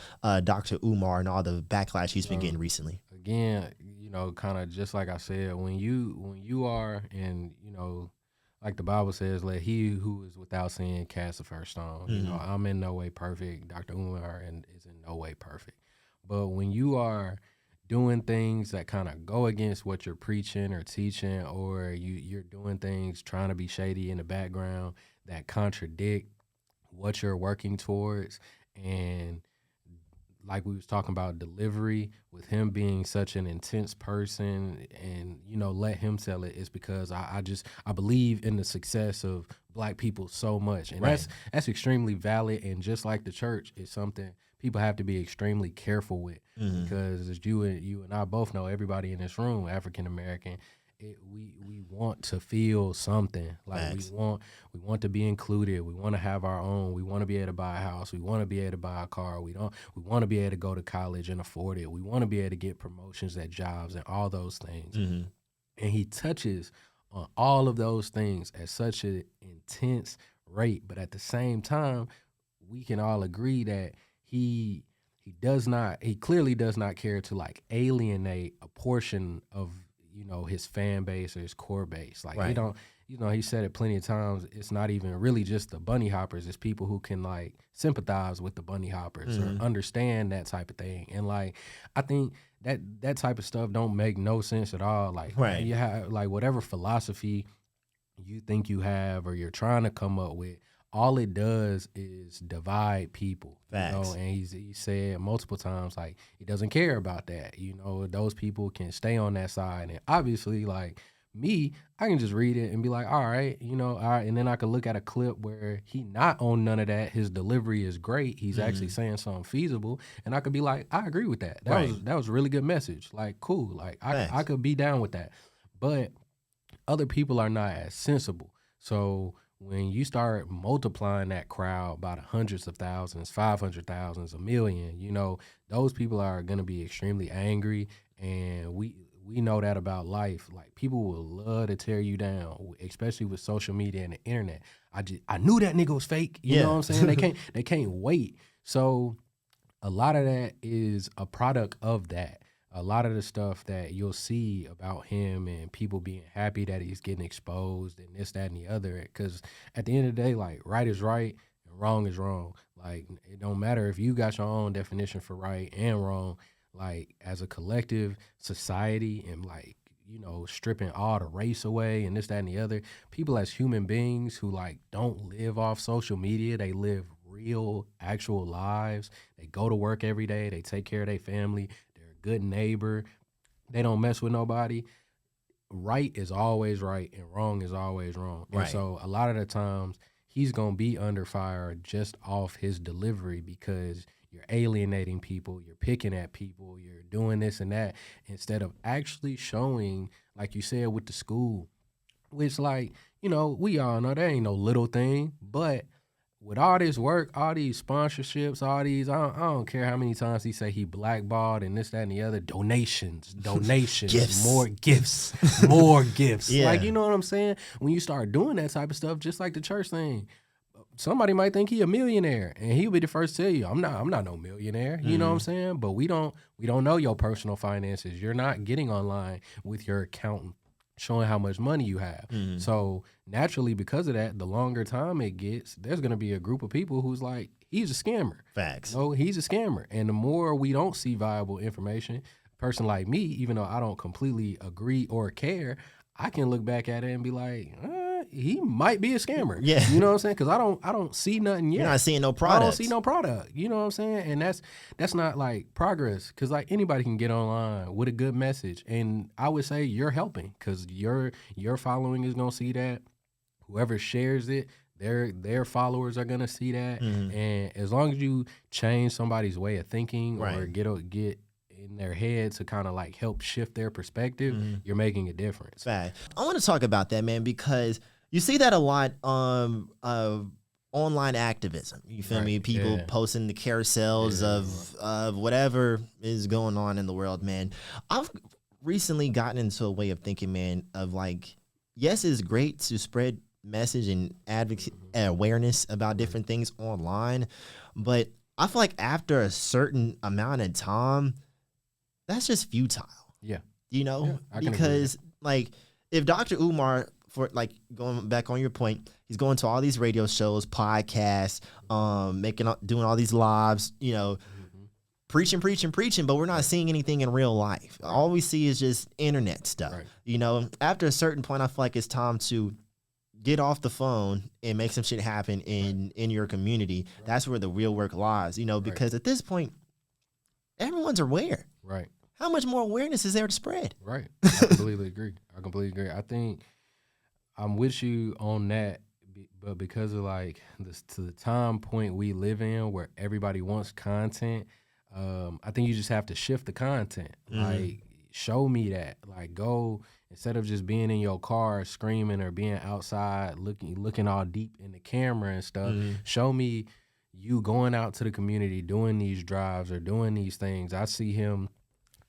Dr. Umar and all the backlash he's been getting recently? Again, you know, kind of just like I said, when you are, and you know, like the Bible says, let he who is without sin cast the first stone. You know, I'm in no way perfect. Dr. Umar is in no way perfect. But when you are doing things that kind of go against what you're preaching or teaching, or you're doing things trying to be shady in the background that contradict what you're working towards. And like we was talking about delivery, with him being such an intense person, and let him tell it, is because I believe in the success of Black people so much, and right. that's extremely valid. And just like the church, is something people have to be extremely careful with, because as you and I both know, everybody in this room, African American, we want to feel something. Like Facts. we want to be included. We want to have our own. We want to be able to buy a house. We want to be able to buy a car. We want to be able to go to college and afford it. We want to be able to get promotions at jobs and all those things. And he touches on all of those things at such an intense rate. But at the same time, we can all agree that he clearly does not care to like alienate a portion of his fan base or his core base. Like right. He said it plenty of times. It's not even really just the bunny hoppers. It's people who can like sympathize with the bunny hoppers or understand that type of thing. And like, I think that type of stuff don't make no sense at all. Like, right. You have like whatever philosophy you think you have or you're trying to come up with, all it does is divide people. Facts. And he said multiple times, like, he doesn't care about that. Those people can stay on that side. And obviously, like me, I can just read it and be like, all right, all right. And then I could look at a clip where he not on none of that. His delivery is great. He's actually saying something feasible. And I could be like, I agree with that. That was a really good message. Like, cool. Like, I could be down with that. But other people are not as sensible. So when you start multiplying that crowd by the hundreds of thousands, 500,000, a million, those people are going to be extremely angry. And we know that about life. Like, people will love to tear you down, especially with social media and the internet. I knew that nigga was fake. You know what I'm saying? They can't wait. So a lot of that is a product of that. A lot of the stuff that you'll see about him and people being happy that he's getting exposed and this, that, and the other. Because at the end of the day, like, right is right and wrong is wrong. Like, it don't matter if you got your own definition for right and wrong. Like, as a collective society and like, stripping all the race away and this, that, and the other, people as human beings who like don't live off social media, they live real, actual lives. They go to work every day. They take care of their family. Good neighbor. They don't mess with nobody. Right is always right and wrong is always wrong. Right. And so a lot of the times he's going to be under fire just off his delivery, because you're alienating people, you're picking at people, you're doing this and that, instead of actually showing, like you said with the school, which, like, we all know that ain't no little thing, but with all this work, all these sponsorships, all these, I don't care how many times he say he blackballed and this, that, and the other, donations, Gifts. more gifts. Yeah. Like, you know what I'm saying? When you start doing that type of stuff, just like the church thing, somebody might think he a millionaire, and he'll be the first to tell you, I'm not no millionaire. You know what I'm saying? But we don't know your personal finances. You're not getting online with your accountant showing how much money you have. So naturally, because of that, the longer time it gets, there's going to be a group of people who's like, he's a scammer. Facts. No, he's a scammer. And the more we don't see viable information, a person like me, even though I don't completely agree or care, I can look back at it and be like, he might be a scammer. Yeah. You know what I'm saying? Because I don't see nothing yet. You're not seeing no product. I don't see no product. You know what I'm saying? And that's not like progress, because like anybody can get online with a good message. And I would say you're helping, because your following is going to see that. Whoever shares it, their followers are going to see that. And as long as you change somebody's way of thinking or get in their head to kind of like help shift their perspective, you're making a difference. Fact. I want to talk about that, man, because you see that a lot of online activism. You feel me? People posting the carousels of whatever is going on in the world, man. I've recently gotten into a way of thinking, man, of like, yes, it's great to spread message and advocacy awareness about different things online, but I feel like after a certain amount of time, that's just futile. Yeah. Because like if Dr.Umar, for like going back on your point, he's going to all these radio shows, podcasts, doing all these lives, preaching, but we're not seeing anything in real life. All we see is just internet stuff. You know, after a certain point, I feel like it's time to get off the phone and make some shit happen in your community. That's where the real work lies, you know, because at this point, everyone's aware. Right. How much more awareness is there to spread? Right. I completely agree. I think I'm with you on that, but because of like to the time point we live in where everybody wants content, I think you just have to shift the content. Like, show me that. Like, go, instead of just being in your car screaming or being outside looking all deep in the camera and stuff, show me you going out to the community, doing these drives or doing these things. I see him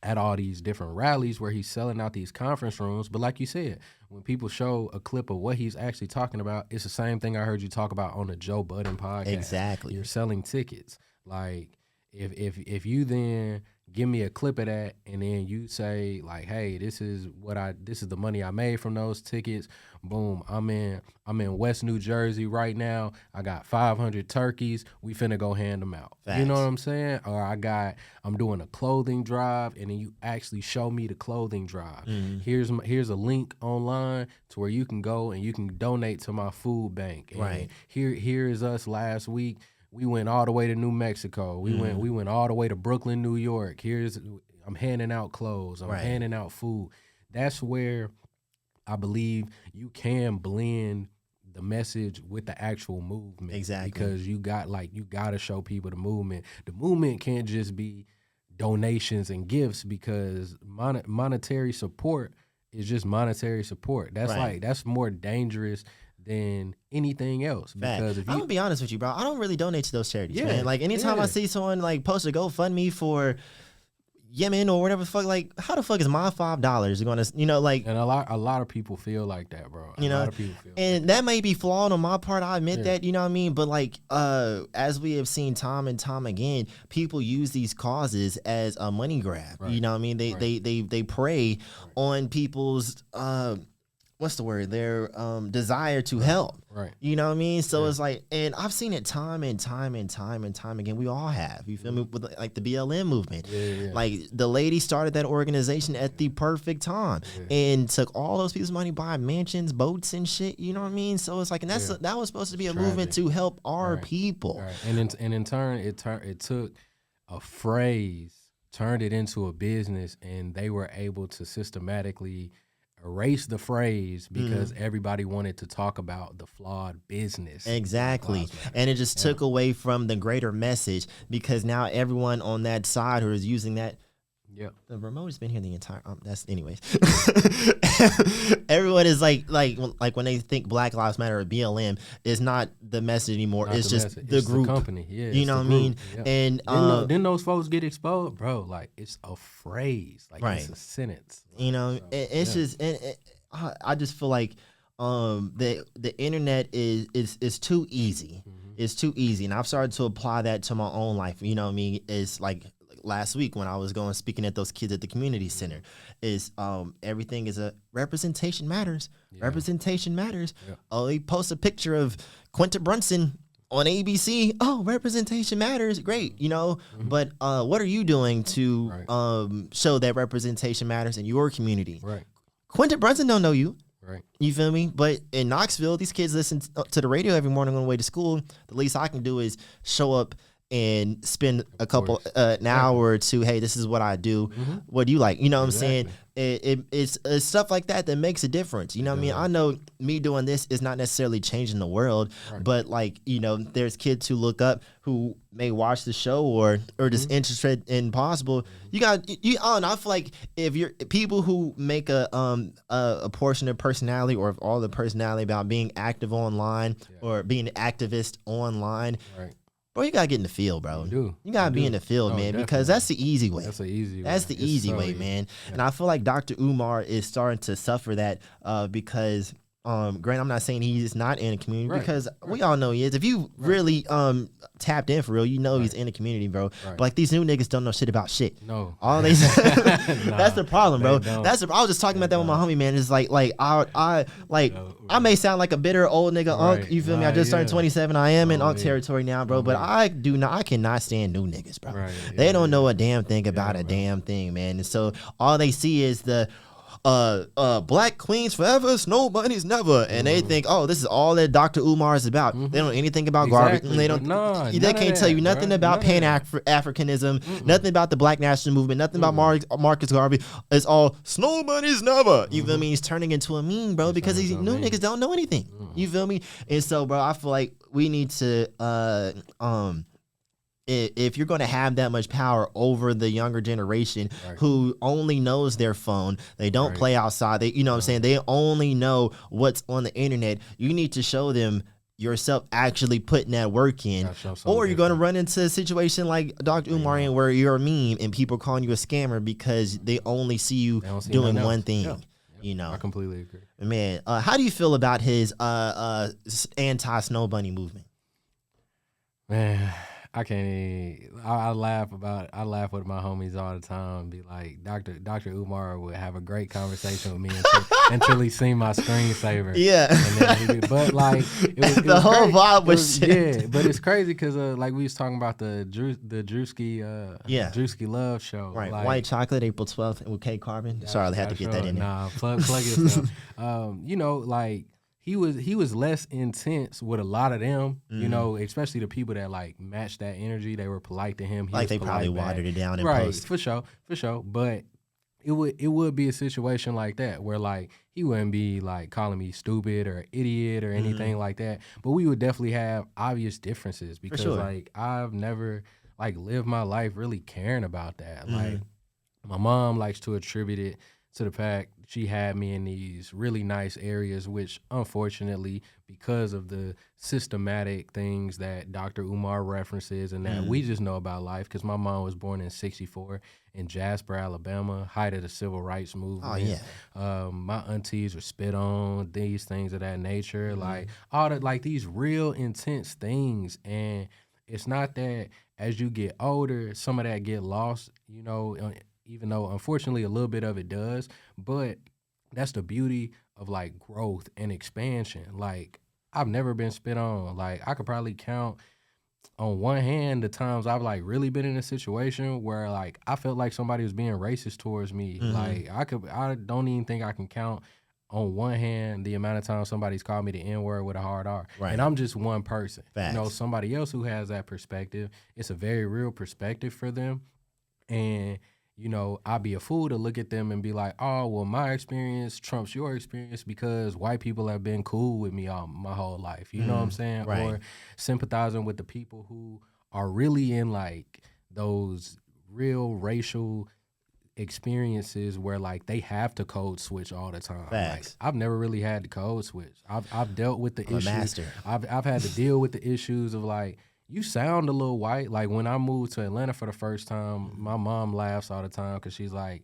at all these different rallies where he's selling out these conference rooms. But like you said, when people show a clip of what he's actually talking about, it's the same thing I heard you talk about on the Joe Budden podcast. Exactly. You're selling tickets. Like, if you then give me a clip of that and then you say like, hey, this is the money I made from those tickets. Boom, I'm in West New Jersey right now. I got 500 turkeys. We finna go hand them out. Facts. You know what I'm saying? Or I'm doing a clothing drive, and then you actually show me the clothing drive. Here's a link online to where you can go and you can donate to my food bank. And here is us last week. We went all the way to New Mexico. We went all the way to Brooklyn, New York. I'm handing out clothes. I'm handing out food. That's where I believe you can blend the message with the actual movement. Exactly. Because you got to show people the movement. The movement can't just be donations and gifts, because monetary support is just monetary support. That's more dangerous than anything else. Because I'm gonna be honest with you, bro. I don't really donate to those charities, man. Like, anytime I see someone like post a GoFundMe for Yemen or whatever the fuck, like, how the fuck is my $5 gonna, you know, like, and a lot of people feel like that, bro. A lot of people feel and that may be flawed on my part, I admit that, you know what I mean? But like, as we have seen time and time again, people use these causes as a money grab. You know what I mean? They prey on people's what's the word? Their desire to help. Right. You know what I mean? So it's like, and I've seen it time and time again. We all have. You feel me? With like the BLM movement. Like, the lady started that organization at the perfect time and took all those people's money, buy mansions, boats, and shit. You know what I mean? So it's like, and that was supposed to be a movement to help our people. And in turn, it took a phrase, turned it into a business, and they were able to systematically erase the phrase because everybody wanted to talk about the flawed business. Exactly. And it just took away from the greater message, because now everyone on that side who is using that, the remote has been here the entire that's anyways. Everyone is like when they think Black Lives Matter or BLM, is not the message anymore. It's just the group, the company. You know what I mean? And didn't those folks get exposed, bro? Like, it's a phrase, like it's a sentence. You know, it's just I just feel like the internet is too easy. It's too easy, and I've started to apply that to my own life. You know what I mean? It's like last week when I was speaking at those kids at the community center, is everything is a representation matters. Representation matters. Oh, they post a picture of Quinta Brunson on ABC. Oh, representation matters. Great, you know. But what are you doing to show that representation matters in your community? Quinta Brunson don't know you. You feel me? But in Knoxville, these kids listen to the radio every morning on the way to school. The least I can do is show up and spend a couple an hour or two. Hey, this is what I do. What do you like? You know what I'm saying? It's stuff like that makes a difference. You know what I mean? I know me doing this is not necessarily changing the world, but like, you know, there's kids who look up who may watch the show or just interested in possible. I don't know. I feel like if you're people who make a portion of personality or of all the personality about being active online or being an activist online. Bro, you gotta get in the field, bro. You gotta be in the field, man, because that's the easy way. That's the easy way, man. And I feel like Dr. Umar is starting to suffer that because Grant, I'm not saying he's not in the community because we all know he is. If you really tapped in for real, you know he's in the community, bro. But like these new niggas don't know shit about shit. No, all they that's the problem, bro. I was just talking about that with my homie, man. It's like I may sound like a bitter old nigga unk. You feel me? I just turned 27. I am in unk territory now, bro. But I cannot stand new niggas, bro. They don't know a damn thing about a damn thing, man. And so all they see is the black queens forever, snow bunnies never, and they think, oh, this is all that Dr. Umar is about. They don't know anything about garbage. They don't. They can't tell you nothing about Pan-Africanism, nothing about the Black National Movement, nothing about Marcus Garvey. It's all snow bunnies never. You feel me? He's turning into a meme, bro, because these new niggas don't know anything. You feel me? And so, bro, I feel like we need to if you're going to have that much power over the younger generation who only knows their phone, they don't play outside, they, you know what I'm saying, they only know what's on the internet, you need to show them yourself actually putting that work in, or you're going to run into a situation like Dr. Umar where you're a meme and people calling you a scammer because they only see you doing one thing. Yeah. You know, I completely agree. Man, how do you feel about his anti-snow bunny movement? Man, I can't even, I laugh with my homies all the time and be like, Dr. Umar would have a great conversation with me until he seen my screensaver. Yeah. And then but like, the whole vibe was shit. Yeah, but it's crazy because like we was talking about the Drewski Love show. Right, like, White Chocolate, April 12th with K Carbon. Sorry, I had to get that in there. Nah, plug yourself. You know, like, He was less intense with a lot of them, you know, especially the people that like matched that energy. They were polite to him. They probably watered it down in post. For sure. But it would be a situation like that where like he wouldn't be like calling me stupid or idiot or anything like that. But we would definitely have obvious differences because like I've never like lived my life really caring about that. Like my mom likes to attribute it to the fact she had me in these really nice areas, which unfortunately, because of the systematic things that Dr. Umar references and that we just know about life, because my mom was born in '64 in Jasper, Alabama, height of the civil rights movement. Oh, yeah. My aunties were spit on, these things of that nature, like all the, like these real intense things. And it's not that as you get older, some of that get lost, you know, even though unfortunately a little bit of it does, but that's the beauty of like growth and expansion. Like I've never been spit on. Like I could probably count on one hand the times I've like really been in a situation where like I felt like somebody was being racist towards me. Like I don't even think I can count on one hand the amount of times somebody's called me the N-word with a hard R. Right. And I'm just one person. Facts. You know, somebody else who has that perspective, it's a very real perspective for them. And you know, I'd be a fool to look at them and be like, oh, well, my experience trumps your experience because white people have been cool with me all my whole life. You know what I'm saying? Right. Or sympathizing with the people who are really in, like, those real racial experiences where, like, they have to code switch all the time. Facts. Like, I've never really had to code switch. I've dealt with the issues. Master. I've had to deal with the issues of, like, you sound a little white. Like when I moved to Atlanta for the first time, my mom laughs all the time because she's like,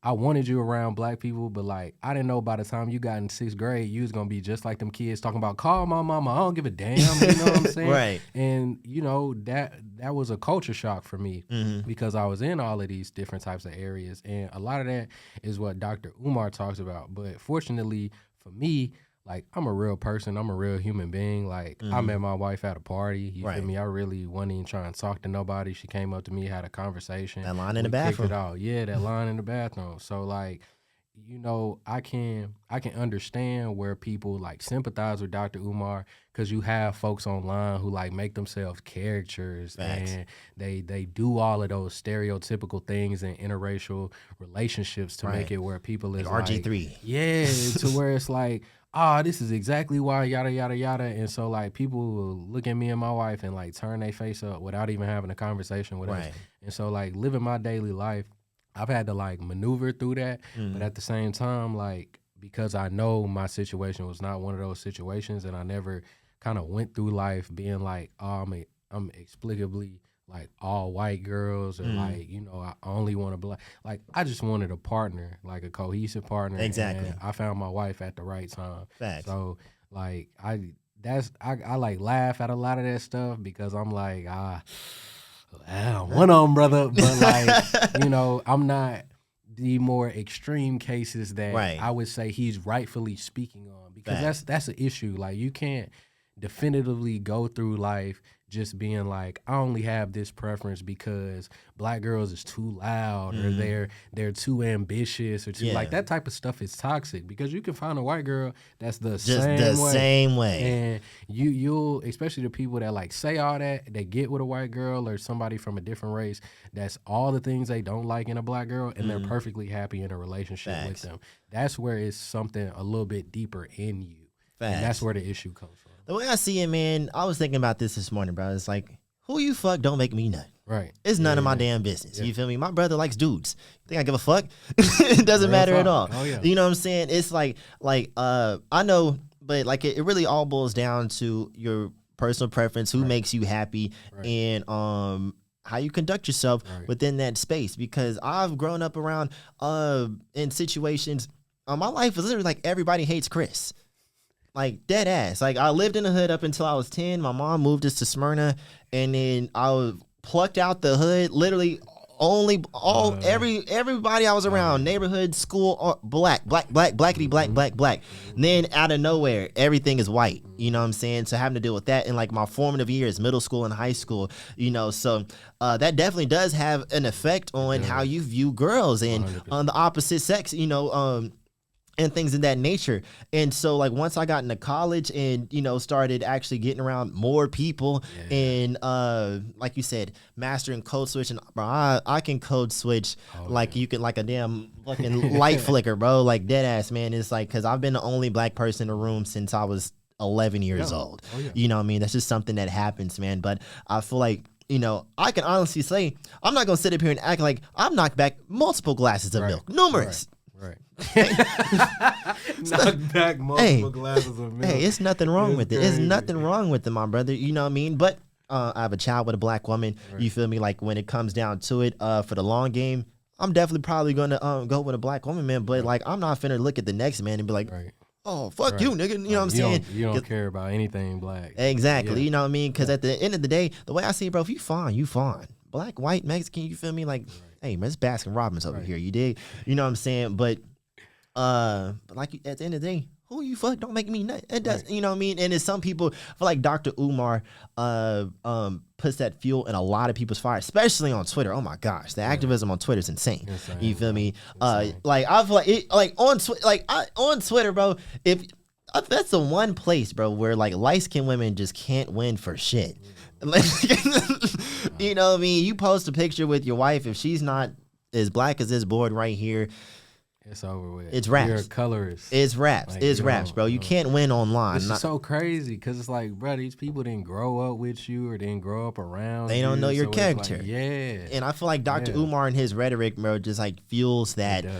I wanted you around black people, but like I didn't know by the time you got in 6th grade, you was gonna be just like them kids talking about call my mama. I don't give a damn. You know what I'm saying? Right. And you know that was a culture shock for me because I was in all of these different types of areas, and a lot of that is what Dr. Umar talks about. But fortunately for me, like, I'm a real person. I'm a real human being. Like, I met my wife at a party. You feel me? I really wasn't even trying to talk to nobody. She came up to me, had a conversation. That line in the bathroom. Kicked it out. Yeah, that line in the bathroom. So, like, you know, I can understand where people, like, sympathize with Dr. Umar because you have folks online who, like, make themselves characters. Facts. And they do all of those stereotypical things in interracial relationships to make it where people is like RG3. Yeah, to where it's like, this is exactly why, yada, yada, yada. And so, like, people will look at me and my wife and, like, turn their face up without even having a conversation with us. And so, like, living my daily life, I've had to, like, maneuver through that. But at the same time, like, because I know my situation was not one of those situations and I never kind of went through life being like, I'm explicably like all white girls or like, you know, I only want a black. Like I just wanted a partner, like a cohesive partner. Exactly. And I found my wife at the right time. Facts. So like I like laugh at a lot of that stuff because I'm like, one on brother, but like, you know, I'm not the more extreme cases that I would say he's rightfully speaking on, because that's an issue. Like you can't definitively go through life just being like, I only have this preference because black girls is too loud or they're too ambitious or too like that type of stuff is toxic, because you can find a white girl that's the same way. And you'll especially the people that like say all that, they get with a white girl or somebody from a different race, that's all the things they don't like in a black girl, and they're perfectly happy in a relationship with them. That's where it's something a little bit deeper in you. And that's where the issue comes from. The way I see it, man, I was thinking about this morning, bro. It's like, who you fuck don't make me nut. Right. It's none of my damn business. You feel me? My brother likes dudes. You think I give a fuck? It doesn't matter at all. Oh, yeah. You know what I'm saying? It's like I know, but like it really all boils down to your personal preference, who makes you happy, and how you conduct yourself within that space. Because I've grown up around in situations. My life is literally like everybody hates Chris. Like dead ass. Like I lived in the hood up until I was 10. My mom moved us to Smyrna, and then I was plucked out the hood. Literally, everybody I was around, neighborhood, school, blackity black. And then out of nowhere, everything is white. You know what I'm saying? So having to deal with that in like my formative years, middle school and high school. You know, so that definitely does have an effect on how you view girls and on the opposite sex. You know, and things of that nature. And so like once I got into college and, you know, started actually getting around more people and like you said, mastering code switch, and bro, I can code switch you can like a damn fucking light flicker, bro. Like dead ass, man. It's like, cause I've been the only black person in the room since I was 11 years old. You know what I mean? That's just something that happens, man. But I feel like, you know, I can honestly say, I'm not gonna sit up here and act like I've knocked back multiple glasses of milk. Numerous. Right. Knock back multiple glasses of milk. Hey, it's nothing wrong with it. It's nothing wrong with it, my brother. You know what I mean? But I have a child with a black woman. You feel me? Like when it comes down to it, for the long game, I'm definitely probably gonna go with a black woman, man. But like, I'm not finna look at the next man and be like, oh, fuck you, nigga. You know what I'm saying? You don't care about anything black. Exactly. You know what I mean? Because at the end of the day, the way I see it, bro, if you fine, you fine. Black, white, Mexican, you feel me? Like, hey, man, it's Baskin Robbins over here. You dig? You know what I'm saying? But like at the end of the day, who you fuck don't make me nut. It does, you know what I mean? And it's some people, I feel like Dr.Umar puts that fuel in a lot of people's fire, especially on Twitter. Oh my gosh, the activism on Twitter is insane. You feel me? Like I feel like it, like on Twitter, bro. If that's the one place, bro, where like light-skinned women just can't win for shit. You know what I mean? You post a picture with your wife, if she's not as black as this board right here, it's over with. It's raps. You're a colorist. It's raps. Like, it's raps, bro. You can't win online. It's so crazy because it's like, bro, these people didn't grow up with you or didn't grow up around They don't know your character. Like, and I feel like Dr.Umar and his rhetoric, bro, just like fuels that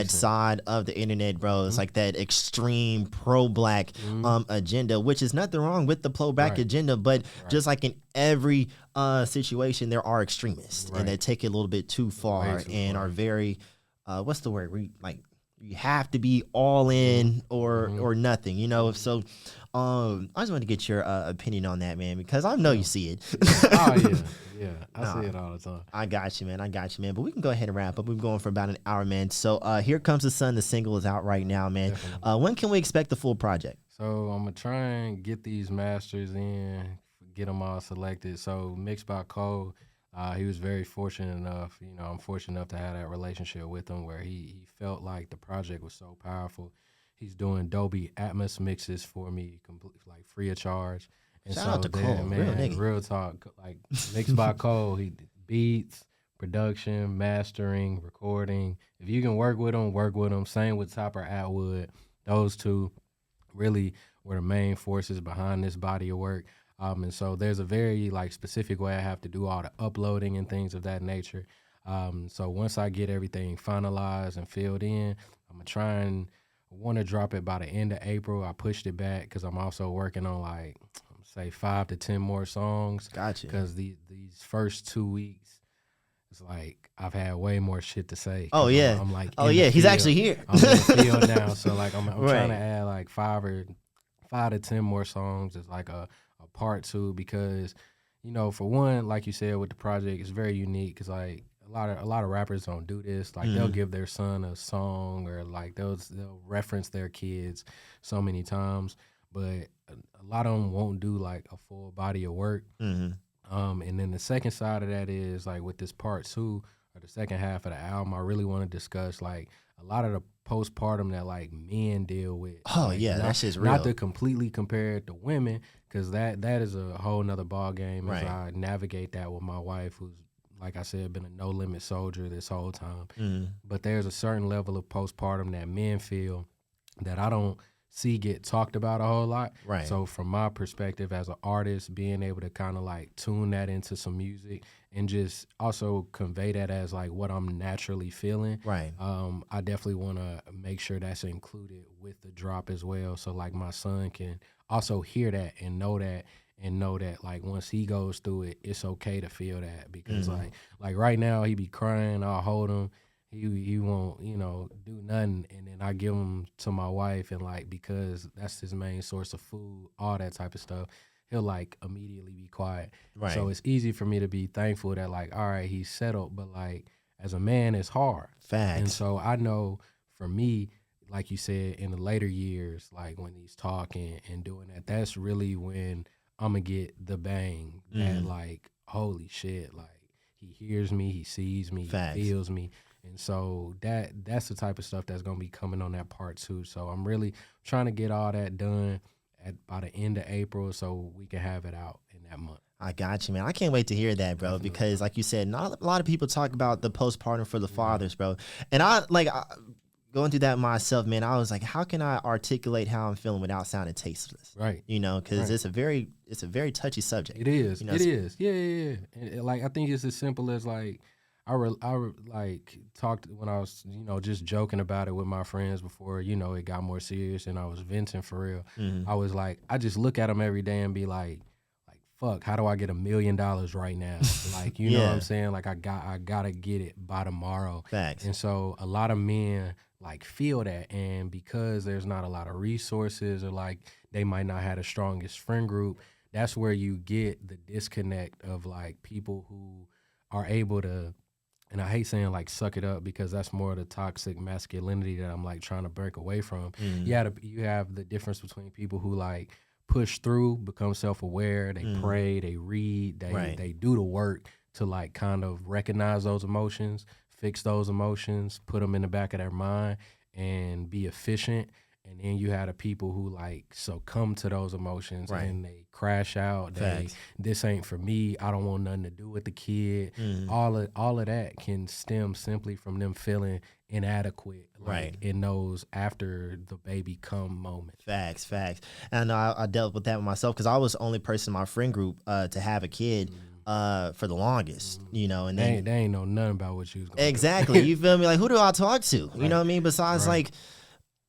side of the internet, bro. It's like that extreme pro-black agenda, which is nothing wrong with the pro-black agenda, but just like in every situation, there are extremists and they take it a little bit too far and are very... what's the word? You have to be all in or nothing, you know? So I just wanted to get your opinion on that, man, because I know you see it. Yeah. I see it all the time. I got you, man. But we can go ahead and wrap up. We've been going for about an hour, man. So Here Comes the Sun, the single is out right now, man. When can we expect the full project? So I'm going to try and get these masters in, get them all selected. So Mixed by Cole. He was very fortunate enough, you know, I'm fortunate enough to have that relationship with him where he felt like the project was so powerful. He's doing Dolby Atmos mixes for me, like free of charge. And shout out to Cole, man, real talk, like Mixed by Cole, he beats, production, mastering, recording. If you can work with him. Same with Topper Atwood. Those two really were the main forces behind this body of work. And so there's a very like specific way I have to do all the uploading and things of that nature. So once I get everything finalized and filled in, I'm gonna try and want to drop it by the end of April. I pushed it back because I'm also working on like say 5 to 10 more songs. Gotcha. Because these first 2 weeks, it's like I've had way more shit to say. Oh yeah, I'm like, he's actually here. I'm in the field now, so like I'm Right. trying to add like 5 to 10 more songs as like a part 2, because for one, like you said with the project, it's very unique because like a lot of rappers don't do this. Like they'll give their son a song, or like they'll reference their kids so many times, but a lot of them won't do like a full body of work. And then the second side of that is like with this part 2, or the second half of the album, I really want to discuss like a lot of the postpartum that like men deal with. Oh like, yeah, that shit's real. Not to completely compare it to women, because that is a whole nother ball game as I navigate that with my wife, who's, like I said, been a no limit soldier this whole time. But there's a certain level of postpartum that men feel that I don't see get talked about a whole lot. Right. So from my perspective as an artist, being able to kind of like tune that into some music and just also convey that as like what I'm naturally feeling. Right. I definitely want to make sure that's included with the drop as well. So like my son can also hear that and know that. And know that like once he goes through it, it's okay to feel that, because like right now he be crying, I'll hold him. He won't, do nothing, and then I give him to my wife, and like because that's his main source of food, all that type of stuff, he'll like immediately be quiet. Right. So it's easy for me to be thankful that like, all right, he's settled, but like as a man, it's hard. Facts. And so I know for me, like you said, in the later years, like when he's talking and doing that, that's really when I'm gonna get the bang that like, holy shit, like he hears me, he sees me, Facts. he feels me. And so that's the type of stuff that's gonna be coming on that part 2. So I'm really trying to get all that done by the end of April, so we can have it out in that month. I got you, man. I can't wait to hear that, bro. Definitely. Because like you said, not a lot of people talk about the postpartum for the fathers, bro. And going through that myself, man, I was like, how can I articulate how I'm feeling without sounding tasteless? Right. Because it's a very touchy subject. It is. It is. Yeah. And like I think it's as simple as like I like talked when I was just joking about it with my friends before it got more serious and I was venting for real. I was like, I just look at them every day and be like fuck, how do I get $1 million right now? Like you know what I'm saying? Like I gotta get it by tomorrow. Facts. And so a lot of men like feel that, and because there's not a lot of resources, or like they might not have the strongest friend group, that's where you get the disconnect of like people who are able to, and I hate saying like suck it up, because that's more of the toxic masculinity that I'm like trying to break away from. You have the difference between people who like push through, become self-aware, they pray, they read, they do the work to like kind of recognize those emotions, fix those emotions, put them in the back of their mind and be efficient. And then you have the people who like succumb to those emotions and they crash out. This ain't for me. I don't want nothing to do with the kid. All of that can stem simply from them feeling inadequate, like in those after the baby come moments. Facts. And I dealt with that with myself, because I was the only person in my friend group to have a kid for the longest, and then they ain't know nothing about what you was going exactly. You feel me? Like, who do I talk to? You know what I mean? Besides like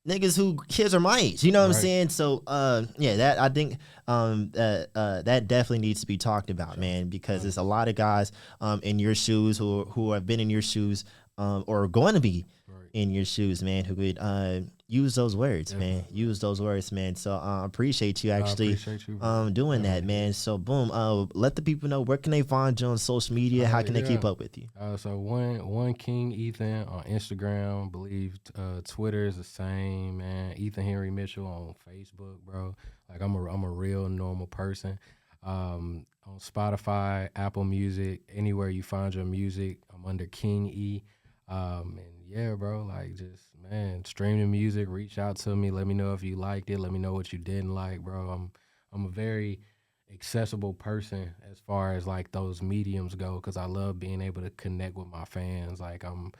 niggas who kids are my age, you know what I'm saying? So that I think that definitely needs to be talked about, man, because there's a lot of guys in your shoes who have been in your shoes or are going to be in your shoes, man, who could use those words, man. Use those words, man. So I appreciate you actually doing that, man. So boom, let the people know, where can they find you on social media? How can they keep up with you? So one King Ethan on Instagram, believe Twitter is the same, man. Ethan Henry Mitchell on Facebook, bro. Like I'm a real normal person. On Spotify, Apple Music, anywhere you find your music, I'm under King E. And yeah, bro, like just, man, stream the music, reach out to me, let me know if you liked it, let me know what you didn't like, bro. I'm a very accessible person as far as like those mediums go, because I love being able to connect with my fans. Like I'm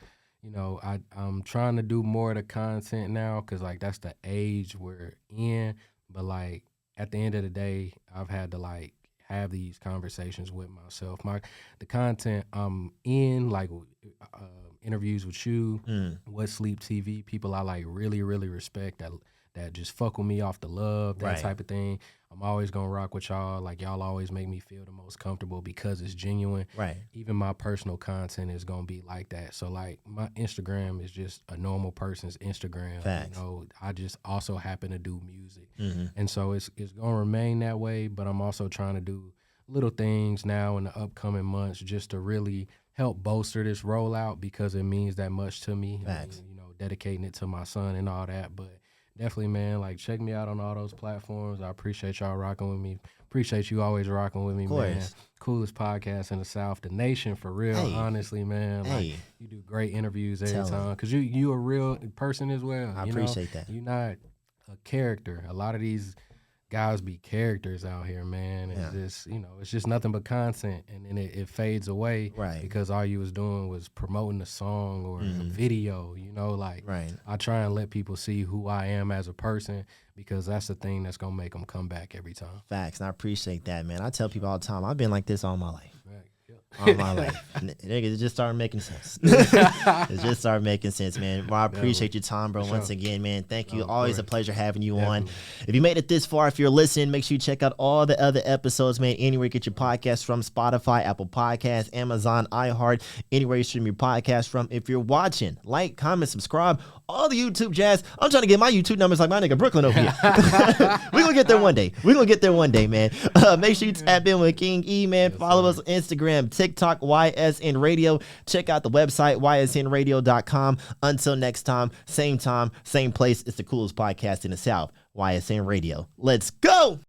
trying to do more of the content now, because like that's the age we're in, but like at the end of the day, I've had to like have these conversations with myself. The content I'm in, like interviews with you, What Sleep TV, people I like really, really respect that just fuck with me off the love, that type of thing. I'm always gonna rock with y'all. Like, y'all always make me feel the most comfortable because it's genuine. Right. Even my personal content is gonna be like that. So like my Instagram is just a normal person's Instagram. Facts. You know, I just also happen to do music. And so it's gonna remain that way, but I'm also trying to do little things now in the upcoming months just to really help bolster this rollout because it means that much to me. Facts. I mean, you know, dedicating it to my son and all that. But definitely, man, like, check me out on all those platforms. I appreciate y'all rocking with me. Appreciate you always rocking with me, man. Coolest podcast in the South, the nation, for real. Honestly, man. Like, you do great interviews every time because you a real person as well. I appreciate that. You're not a character. A lot of these guys be characters out here, man. It's just, you know, it's just nothing but content, and then it fades away because all you was doing was promoting a song or a video, you know, like I try and let people see who I am as a person because that's the thing that's gonna make them come back every time. Facts, and I appreciate that, man. I tell people all the time, I've been like this all my life. All my life. Nigga, it just started making sense. It just started making sense, man. Well, I appreciate your time, bro. Once again, man. Thank you. Always a pleasure having you on. If you made it this far, if you're listening, make sure you check out all the other episodes, man. Anywhere you get your podcast from, Spotify, Apple Podcasts, Amazon, iHeart, anywhere you stream your podcast from. If you're watching, like, comment, subscribe, all the YouTube jazz. I'm trying to get my YouTube numbers like my nigga Brooklyn over here. We're going to get there one day. We're going to get there one day, man. Make sure you tap in with King E, man. Follow us on Instagram, TikTok, YSN Radio. Check out the website, ysnradio.com. Until next time, same place. It's the coolest podcast in the South, YSN Radio. Let's go.